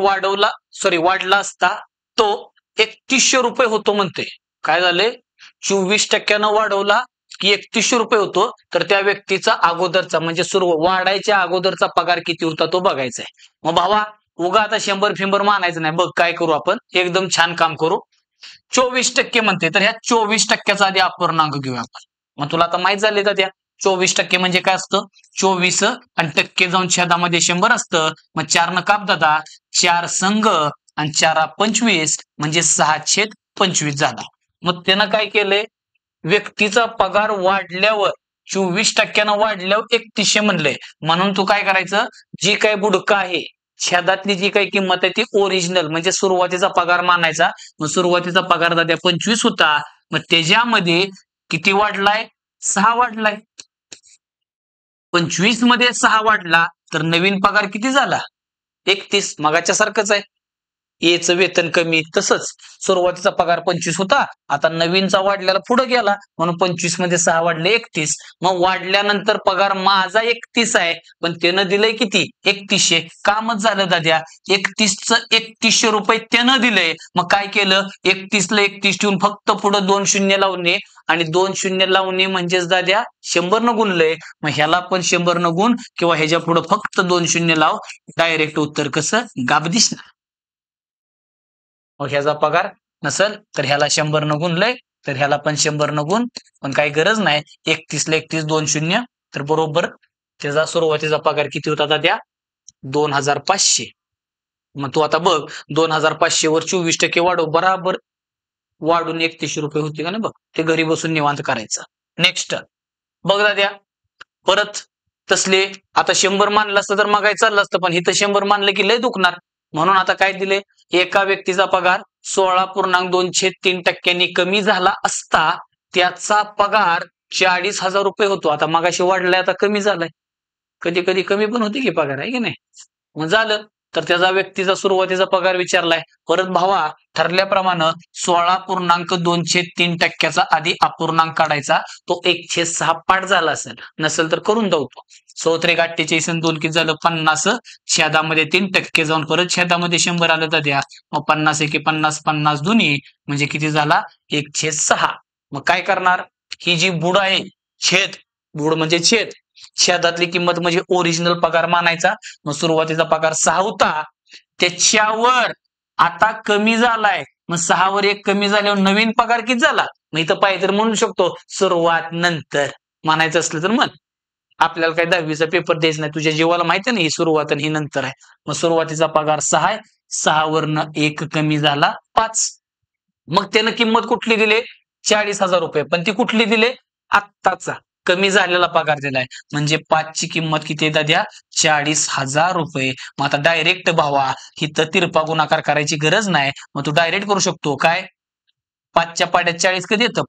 वाढला असता तो 3100 रुपये होतो म्हणते. काय झाले? 24% वाढवला की 3100 रुपये होतो. तर त्या व्यक्तीचा अगोदरचा म्हणजे सुरू वाढायच्या अगोदरचा पगार किती होता तो बघायचा आहे. मग भावा उगा आता 100 फिंबर मानायचं नाही. बघ काय करू आपण, एकदम छान काम करू. 24% म्हणते, तर ह्या 24%चा आधी अपूर्णांक घेऊया आपण. मग तुला आता माहित झाले का त्या 24% म्हणजे काय असतं? 24 आणि टक्के जाऊन छेदामध्ये 100 असतं. मग 4 न काप दादा, 4 संघ आणि 4 25 म्हणजे 6/25 झाला. मग त्यानं काय केलंय? व्यक्तीचा पगार वाढल्यावर 24% वाढल्यावर 3100 म्हणलंय. म्हणून तू काय करायचं? जी काय बुडका आहे, छेदातली जी काही किंमत आहे ती ओरिजिनल म्हणजे सुरुवातीचा पगार मानायचा. मग सुरुवातीचा पगार दादा 25 होता. मग त्याच्यामध्ये किती वाढलाय? 6 वाढलाय. 25 मध्ये 6 वाढला तर नवीन पगार किती झाला? 31. मगाच्या सारखंच आहे. एचं वेतन कमी, तसंच सुरुवातीचा पगार 25 होता, आता नवीनचा वाढलेला पुढे गेला म्हणून 25 मध्ये 6 वाढले 31. मग वाढल्यानंतर पगार माझा 31 आहे, पण त्यानं दिलंय किती? 3100. कामच झालं दाद्या. 31चं 3100 रुपये त्यानं दिलंय. मग काय केलं? 31 ला 31 ठेवून फक्त पुढे 2 शून्य लावणे आणि 2 शून्य लावणे म्हणजेच दाद्या 100 न गुणलंय. मग ह्याला पण 100 न गुण किंवा ह्याच्या पुढे फक्त 2 शून्य लाव. डायरेक्ट उत्तर कसं? गाब दिसणार. मग ह्याचा पगार नसल तर ह्याला 100 न गुणलंय तर ह्याला पण 100 न गुण, पण काही गरज नाही. 31 ला 31 2 शून्य, तर बरोबर त्याचा सुरुवातीचा पगार किती होता दाद्या? 2500. मग तू आता बघ, 2500 वर 24% वाढव, बराबर वाढून 3100 रुपये होते का ना? बघ, ते घरी बसून निवांत करायचं. नेक्स्ट बघ दाद्या, परत तसले आता 100 मानलं असतं तर मग काय चाललं असतं, पण इथं 100 मानलं की लय दुखणार. म्हणून आता काय दिले? एका व्यक्तीचा पगार 16.23% कमी झाला असता त्याचा पगार 40,000 रुपये होतो. आता मगाशी वाढलाय, आता कमी झालाय. कधी कधी कमी पण होते की पगार, आहे की नाही? मग झालं, तर त्याचा व्यक्तीचा सुरुवातीचा पगार विचारलाय. परत भावा, ठरल्याप्रमाणे 16.23% आधी अपूर्णांक काढायचा. तो 1/6 पाठ झाला असेल, नसेल तर करून जाऊ तो. 16 आणि 2 किती झालं? 50. छेदामध्ये 3% जाऊन परत छेदामध्ये 100 आलं तर द्या. मग 50 एके 50, 50 दोन्ही म्हणजे किती झाला? 1/6. मग काय करणार? ही जी बुड आहे, छेद, बुड म्हणजे छेद, छेदातली किंमत म्हणजे ओरिजिनल पगार मानायचा. मग सुरुवातीचा पगार 6 होता, त्याच्यावर आता कमी झालाय. मग 6 वर 1 कमी झाल्यावर नवीन पगार किती झाला? मग इथं पाहिजे तर म्हणू शकतो सुरुवात नंतर म्हणायचं असलं तर म्हण. आपल्याला काय 10वीचा पेपर द्यायचा नाही, तुझ्या जीवाला माहिती आहे ना, ही सुरुवात आणि ही नंतर आहे. मग सुरुवातीचा पगार 6 आहे, 6 वरनं 1 कमी झाला 5. मग त्यानं किंमत कुठली दिली? 40,000 रुपये. पण ती कुठली दिली? आत्ताचा कमी झालेला पगार दिलाय. म्हणजे 5 ची किंमत किती आहे दाद्या? 40,000 रुपये. मग आता डायरेक्ट भावा, इथं तिरपा गुणाकार करायची गरज नाही. मग तू डायरेक्ट करू शकतो काय? 5च्या पाड्यात 40 कधी येतं?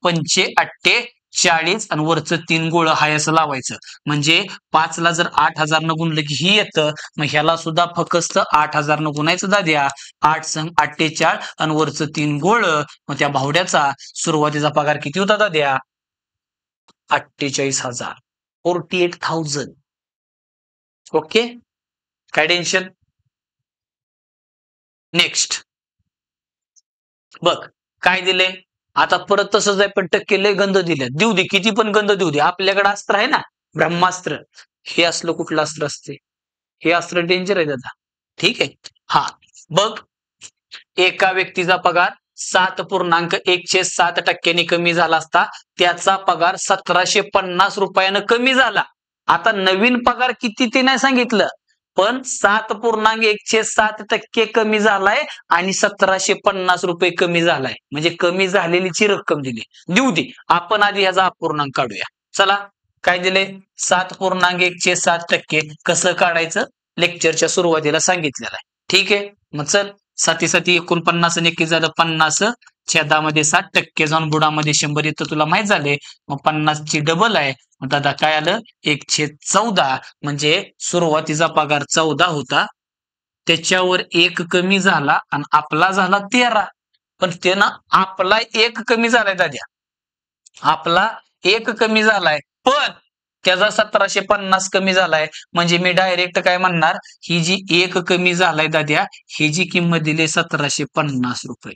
45 आणि वरचं 3 गोळ हाय असं लावायचं. म्हणजे 5 ला जर 8,000 न गुणलं की ही येतं. मग ह्याला सुद्धा फक्त 8,000 न गुणायचं दाद्या. 8 संग 48 आणि वरचं 3 गोळ. मग त्या भावड्याचा सुरुवातीचा पगार किती होता दाद्या? 48,000. 48,000. ओके, काय टेन्शन? नेक्स्ट बघ, काय दिले? आता परत तसंच आहे, पण टक्के लय गंध दिले. देऊ दे, किती पण गंध देऊ दे. आपल्याकडे अस्त्र आहे ना, ब्रह्मास्त्र. हे असलं कुठलं अस्त्र असते? हे अस्त्र डेंजर आहे दादा. ठीक आहे. हा, बघ, एका व्यक्तीचा पगार 7.17% कमी झाला असता त्याचा पगार 1750 रुपयानं कमी झाला. आता नवीन पगार किती ते नाही सांगितलं, पण 7.17% कमी झालाय आणि 1750 रुपये कमी झालाय. म्हणजे कमी झालेलीची रक्कम दिली. देऊ दे, आपण आधी ह्याचा अपूर्णांक काढूया. चला, काय दिले? 7.17% कसं काढायचं? लेक्चरच्या सुरुवातीला सांगितलेलं आहे. ठीक आहे. मग चल, 7 7 49 आणि 21 झालं 50. छेदामध्ये 7% जाऊन बुडामध्ये 100 येतं, तुला माहित झाले. मग 50 ची डबल आहे. मग दादा काय आलं? 1/14. म्हणजे सुरुवातीचा पगार 14 होता, त्याच्यावर 1 कमी झाला आणि आपला झाला 13. पण त्यानं आपला 1 कमी झालाय दाद्या. आपला 1 कमी झालाय, पण त्याचा 1750 कमी झालाय. म्हणजे मी डायरेक्ट काय म्हणणार? ही जी 1 कमी झालाय दाद्या, ही जी किंमत दिली 1750 रुपये.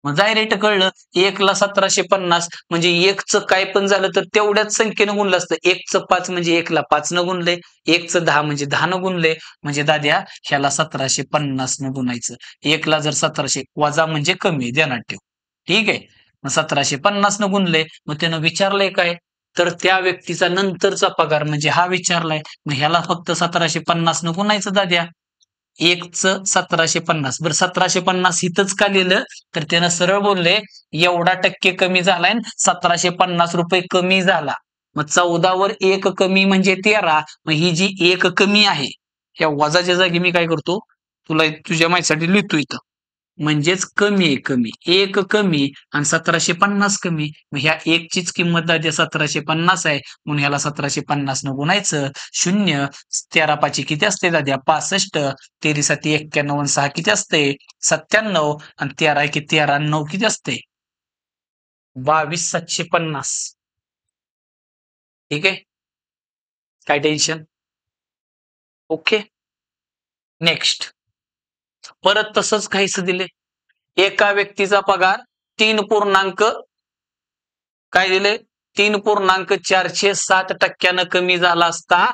मग डायरेक्ट कळलं, 1 ला 1750 म्हणजे 1चं काय पण झालं तर तेवढ्याच संख्येनं गुणलं असतं. 1चं 5 म्हणजे 1 ला 5 न गुणले, 1चं 10 म्हणजे 10 न गुणले. म्हणजे दाद्या, ह्याला 1750 न गुणायचं. 1 ला जर 1700 वजा म्हणजे कमी, ध्यानात ठेव. ठीक आहे. मग 1750 न गुणले. मग त्यानं विचारलंय काय? तर त्या व्यक्तीचा नंतरचा पगार म्हणजे हा विचारलाय. मग ह्याला फक्त 1750 न गुणायचं दाद्या. 1चं 1750. बरं, 1750 इथंच का लिहिलं? तर त्यानं सरळ बोलले, एवढा टक्के कमी झालाय, 1750 रुपये कमी झाला. मग 14 वर 1 कमी म्हणजे 13. मग ही जी 1 कमी आहे, या वजाच्या जागी मी काय करतो? तुला तुझ्या माहितीसाठी लिहितो इथं. म्हणजेच कमी आहे, कमी. 1 कमी आणि 1750 कमी. मग ह्या 1 चीच किंमत दाद्या 1750 आहे. म्हणून ह्याला 1750 न गुणायचं. 0. 13 5 किती असते दाद्या? 65. 13 7 91 आणि 6 किती असते? 97. आणि 13 1 13 आणि 9 किती असते? 22,750. ठीक आहे, काय टेन्शन? Okay, next. परत तसंच काहीच दिले. एका व्यक्तीचा पगार 3 काय दिले? 3.407% कमी झाला असता.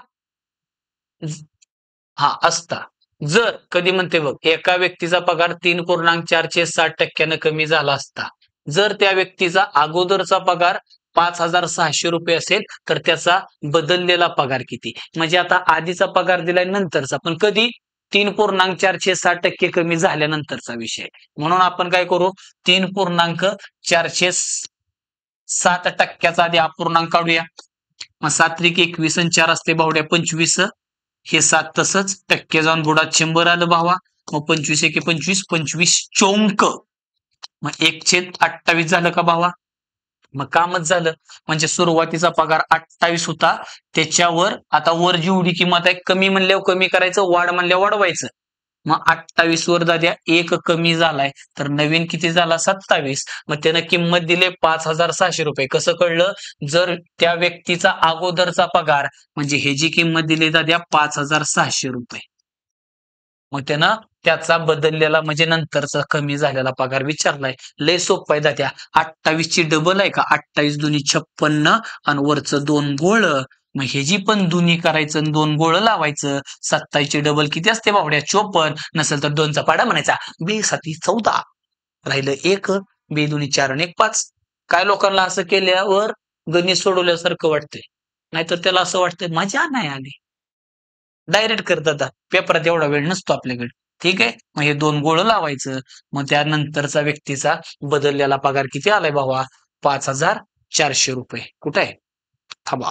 हा, असता. जर कधी म्हणते बघ, एका व्यक्तीचा पगार 3.407% कमी झाला असता. जर त्या व्यक्तीचा अगोदरचा पगार 5,600 रुपये असेल तर त्याचा बदललेला पगार किती? म्हणजे आता आधीचा पगार दिलाय नंतरचा, पण कधी 3,460% कमी झाल्यानंतरचा विषय. म्हणून आपण काय करू, 3,407% आधी अपूर्णांक काढूया. मग 7 त्रिक 21 आणि 4 असते भावड्या 25. हे 7 तसंच टक्के जाऊन बुडात 100 आलं भावा. मग 25 एके 25, 25 चौंक. मग 1/28 झालं का भावा? मग कामच झालं. म्हणजे सुरुवातीचा पगार 28 होता, त्याच्यावर आता वर जेवढी किंमत आहे, कमी म्हणल्यावर कमी करायचं, वाढ म्हणल्यावर वाढवायचं. मग 28 वर दाद्या 1 कमी झालाय, तर नवीन किती झाला? 27. मग त्यानं किंमत दिली 5,600 रुपये. कसं कळलं? जर त्या व्यक्तीचा अगोदरचा पगार म्हणजे हे जी किंमत दिली दाद्या 5,600 रुपये, मग त्यानं त्याचा बदललेला म्हणजे नंतरचा कमी झालेला पगार विचारलाय. लय सोपं आहे दाद्या. 28 ची डबल आहे का? 28 दुनी 56 आणि वरचं 2 गोळ. मग हे जी पण दुनी करायचं आणि 2 गोळ लावायचं. 27 ची डबल किती असते बावड्या? 54. नसेल तर 2चा पाडा म्हणायचा. 2 7 14 राहिलं 1. 2 दुनी 4 आणि 1 5. काय लोकांना असं केल्यावर गणित सोडवल्यासारखं वाटतंय, नाहीतर त्याला असं वाटतंय मजा नाही आली. डायरेक्ट करतात. पेपरात एवढा वेळ नसतो आपल्याकडे. ठीक आहे. मग हे 2 गोळ लावायचं. मग त्यानंतरचा व्यक्तीचा बदललेला पगार किती आलाय भावा? 5,400 रुपये. कुठे आहे? थांबा.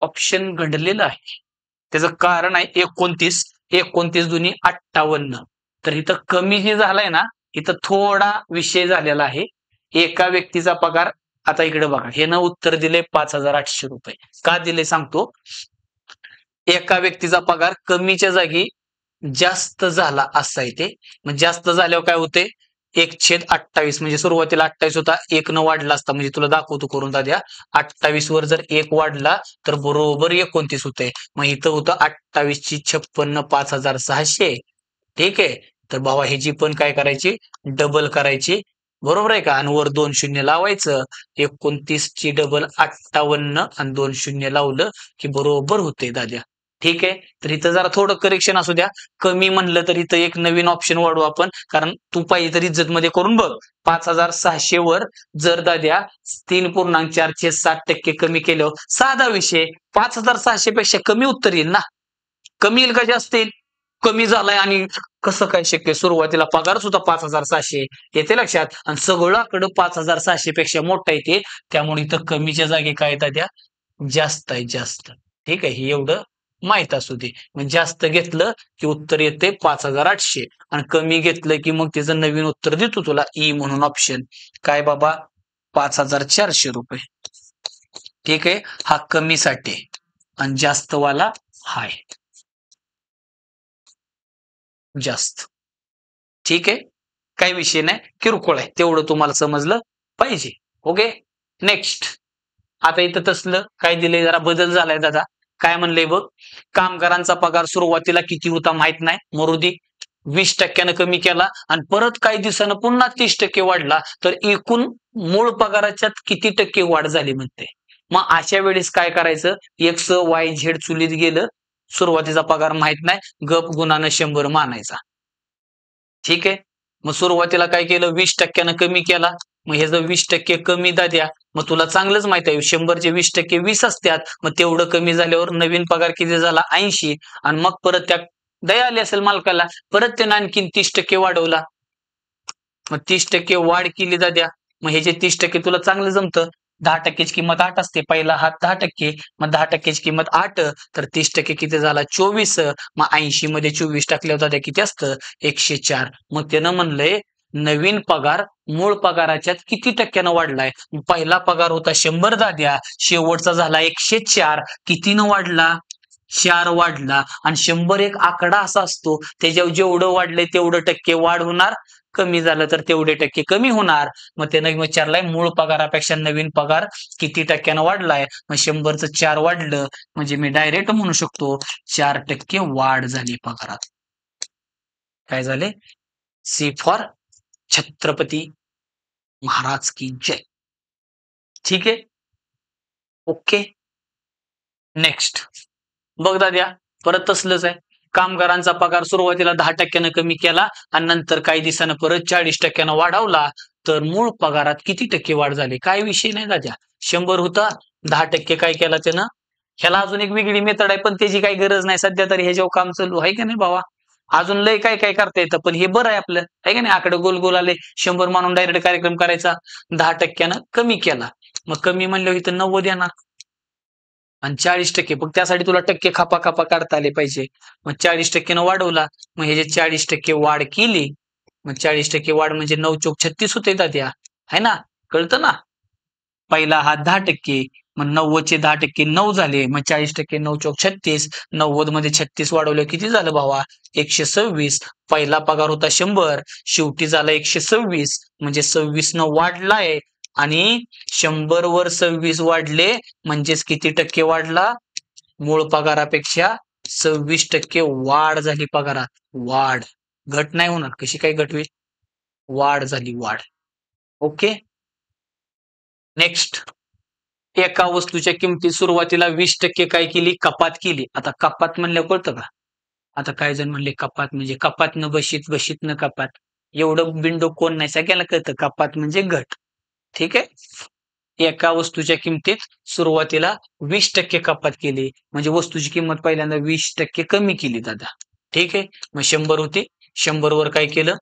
ऑप्शन घडलेलं आहे. त्याचं कारण आहे 29. 29 दुनी 58. तर इथं कमी जे झालाय ना, इथं थोडा विषय झालेला आहे. एका व्यक्तीचा पगार, आता इकडे बघा, हे न उत्तर दिले 5,800 रुपये. का दिले सांगतो. एका व्यक्तीचा पगार कमीच्या जागी जास्त झाला असं आहे ते. मग जास्त झाल्यावर काय होते? 1/28 म्हणजे सुरुवातीला 28 होता, 1 न वाढला असता, म्हणजे तुला दाखवतो करून दाद्या. 28 वर जर 1 वाढला तर बरोबर 29 होते. मग इथं होतं 28 ची 56 5,600. ठीक आहे. तर भावा ह्याची पण काय करायची? डबल करायची. बरोबर आहे का? आणि वर 2 शून्य लावायचं. 29 ची डबल 58 आणि 2 शून्य लावलं की बरोबर होते दाद्या. ठीक आहे. तर इथं जरा थोडं करेक्शन असू द्या. कमी म्हणलं तर इथं एक नवीन ऑप्शन वाढवू आपण, कारण तू पाहिजे तर इज्जतमध्ये करून बघ. 5,600 वर जर दाद्या 3,407% कमी केलं, साधा विषय, 5,600 पेक्षा कमी उत्तर येईल ना. कमी येईल का जास्त येईल? कमी झालाय आणि कसं काय शक्य? सुरुवातीला पगारच होता 5,600. येते लक्षात? आणि सगळ्याकडं 5,600 पेक्षा मोठा येते. त्यामुळे इथं कमीच्या जागी काय येतात त्या? जास्त आहे, जास्त. ठीक आहे. हे एवढं माहित असू दे. मग जास्त घेतलं की उत्तर येते 5,800 आणि कमी घेतलं की मग त्याचं नवीन उत्तर देतो तुला ई म्हणून ऑप्शन. काय बाबा? 5,400 रुपये. ठीक आहे. हा कमीसाठी आणि जास्तवाला हाय जास्त. ठीक आहे. काही विषय नाही, किरकोळ आहे, तेवढं तुम्हाला समजलं पाहिजे. ओके. नेक्स्ट. आता इथं तसलं काय दिलंय, जरा बदल झालाय दादा. काय म्हणलंय बघ, कामगारांचा पगार सुरुवातीला किती होता माहित नाही, मरुदी 20% कमी केला आणि परत काही दिवसानं पुन्हा 30% वाढला, तर एकूण मूळ पगाराच्यात किती टक्के वाढ झाली म्हणते. मग अशा वेळेस काय करायचं? एक्स वाय झेड चुलीत गेलं, सुरुवातीचा पगार माहित नाही, गप गुणानं 100 मानायचा. ठीक आहे. मग सुरुवातीला काय केलं? 20% कमी केला. मग ह्याचं 20% कमी दाद्या. मग तुला चांगलंच माहित आहे 100चे 20% 20 असतात. मग तेवढं कमी झाल्यावर नवीन पगार किती झाला? 80. आणि मग परत त्या दया आली असेल मालकाला, परत त्यानं आणखीन 30% वाढवला. मग 30% वाढ केली दाद्या. मग हे जे 30% तुला चांगलं जमतं. 10%ची किंमत 8 असते. पहिला हात 10%. मग 10%ची किंमत 8, तर 30% किती झाला? 24. मग 80 मध्ये 24 टाकल्यावर दाद्या किती असतं? 104. मग त्यानं म्हणलंय नवीन पगार मूळ पगाराच्यात किती टक्क्यानं वाढलाय? पहिला पगार होता 100 दाद्या, शेवटचा झाला 104. कितीनं वाढला? 4 वाढला. आणि 100 एक आकडा असा असतो, त्याच्यावर जेवढं वाढलंय तेवढं टक्के वाढ होणार, कमी झालं तर तेवढे टक्के कमी होणार. मग त्यानं विचारलाय मूळ पगारापेक्षा नवीन पगार किती टक्क्यानं वाढलाय? मग 100चं 4 वाढलं म्हणजे मी डायरेक्ट म्हणू शकतो 4% वाढ झाली पगारात. काय झाले? सी फॉर छत्रपती महाराज की जय. ठीक आहे. ओके. नेक्स्ट. बघ दाद्या, परत तसलंच आहे. कामगारांचा पगार सुरुवातीला 10% कमी केला आणि नंतर काही दिवसानं परत 40% वाढवला, तर मूळ पगारात किती टक्के वाढ झाली? काय विषय नाही राजा. 100 होता, 10% काय केला त्यानं? ह्याला अजून एक वेगळी मेथड आहे, पण त्याची काही गरज नाही सध्या तरी ह्याच्यावर काम चालू आहे का नाही भावा? अजून लय काय काय करता येतं, पण हे बरं आहे आपलं, आहे का नाही? आकडे गोल गोल आले, 100 मानून डायरेक्ट कार्यक्रम करायचा, 10% कमी केला. मग कमी म्हणल्यावर इथं 90 येणार आणि 40% मग त्यासाठी तुला टक्के खपा खपा काढता आले पाहिजे. मग 40% वाढवला, मग हे जे 40% वाढ केली, मग 40% वाढ म्हणजे 9 चोक 36 होते दाद्या, है ना? कळतं ना? पहिला हा 10%, मग 90चे 10% 9 झाले, मग 40% 9 चोक 36, 90 मध्ये 36 वाढवले किती झालं भावा? 126. पहिला पगार होता 100, शेवटी झाला 126, म्हणजे 26 न वाढलाय आणि 100 वर 26 वाढले म्हणजेच किती टक्के वाढला? मूळ पगारापेक्षा 26% वाढ झाली पगारात. वाढ, घट नाही होणार. कशी काय घट होईल? वाढ झाली, वाढ. ओके. नेक्स्ट, एका वस्तूच्या किमतीत सुरुवातीला 20% काय केली? कपात केली. आता कपात म्हणलं कळतं का? आता काही जण म्हणले कपात म्हणजे कपात न बशीत, बशीत न कपात. एवढं बिंडो कोण नाही, सगळ्याला कळतं कपात म्हणजे घट. ठीक आहे. एका वस्तूच्या किमतीत सुरुवातीला 20% कपात केली, म्हणजे वस्तूची किंमत पहिल्यांदा 20% कमी केली दादा. ठीक आहे. मग 100 होती, 100 वर काय केलं?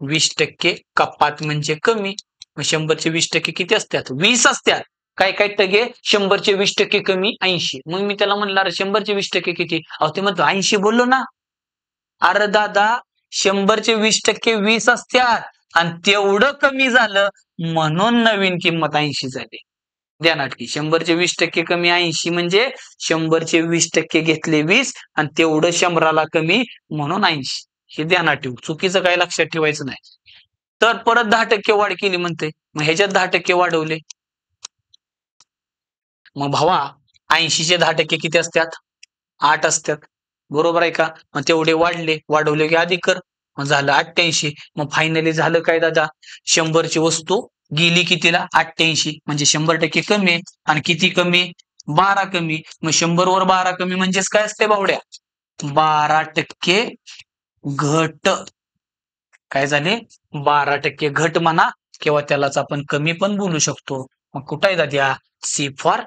20% कपात म्हणजे कमी. मग 100चे 20% किती असतात? 20 असतात. काय काय टगे 100चे 20% कमी 80. मग मी त्याला म्हणलं, अरे 100चे 20% किती? अहो ते म्हणतो 80 बोललो ना. अरे दादा, 100चे 20% 20 असतात आणि तेवढं कमी झालं म्हणून नवीन किंमत 80 झाली. ध्यानात घे. 100चे 20% कमी 80 म्हणजे 100चे 20% घेतले 20 आणि तेवढं 100ला कमी म्हणून 80. हे ध्यानात ठेवू. चुकीचं काय लक्षात ठेवायचं नाही. तर परत 10% वाढ केली म्हणते. मग ह्याच्यात 10% वाढवले. मग भावा 80चे 10% किती असतात? 8 असतात. बरोबर आहे का? मग तेवढे वाढले, वाढवले की अधिक कर. मग झालं 88. मग फायनली झालं काय दादा? 100ची वस्तू गेली कितीला? 88, म्हणजे 100% कमी आणि किती कमी? 12 कमी. मग 100 वर 12 कमी म्हणजेच काय असते बावड्या? 12% घट. काय झाले? 12% घट म्हणा किंवा त्यालाच आपण कमी पण बोलू शकतो. मग कुठं आहे दाद्या? सी फॉर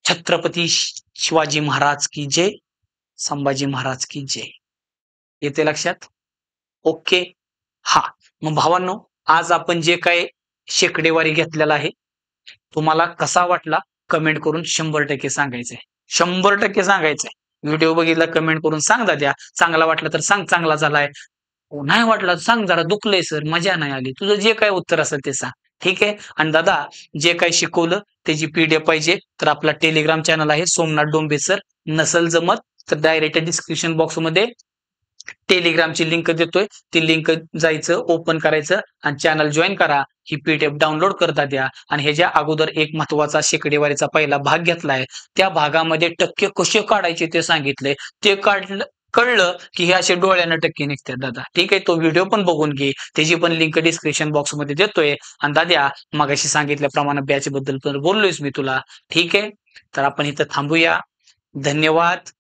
छत्रपती शिवाजी महाराज की जय, संभाजी महाराज की जय. येते लक्षात? ओके. हा. मग भावांनो, आज आपण जे काय शेकडेवारी घेतलेला आहे, तुम्हाला कसा वाटला? कमेंट करून 100% सांगायचंय. 100% सांगायचंय. व्हिडिओ बघितला कमेंट करून सांग दाद्या. चांगला वाटला तर सांग चांगला झालाय. नाही वाटला तर सांग जरा दुखलंय सर, मजा नाही आली. तुझं जे काही उत्तर असेल ते सांग. ठीक आहे. आणि दादा, जे काही शिकवलं त्याची पीडीएफ पाहिजे तर आपला टेलिग्राम चॅनल आहे सोमनाथ डोंबे सर. नसल जमत तर डायरेक्ट डिस्क्रिप्शन बॉक्समध्ये टेलिग्रामची लिंक देतोय. ती लिंक जायचं, ओपन करायचं आणि चॅनल जॉईन करा. ही पीडीएफ डाउनलोड करता द्या. आणि ह्याच्या अगोदर एक महत्वाचा शेकडेवारीचा पहिला भाग घेतलाय. त्या भागामध्ये टक्के कसे काढायचे ते सांगितले. ते कळलं की हे असे डोळ्यानं टक्के निघतात दादा. ठीक आहे. तो व्हिडिओ पण बघून घे. त्याची पण लिंक डिस्क्रिप्शन बॉक्समध्ये देतोय. आणि दाद्या, मगाशी सांगितल्याप्रमाणे बॅच बद्दल पण बोललोयच मी तुला. ठीक आहे. तर आपण इथं थांबूया. धन्यवाद.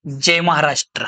जय महाराष्ट्र.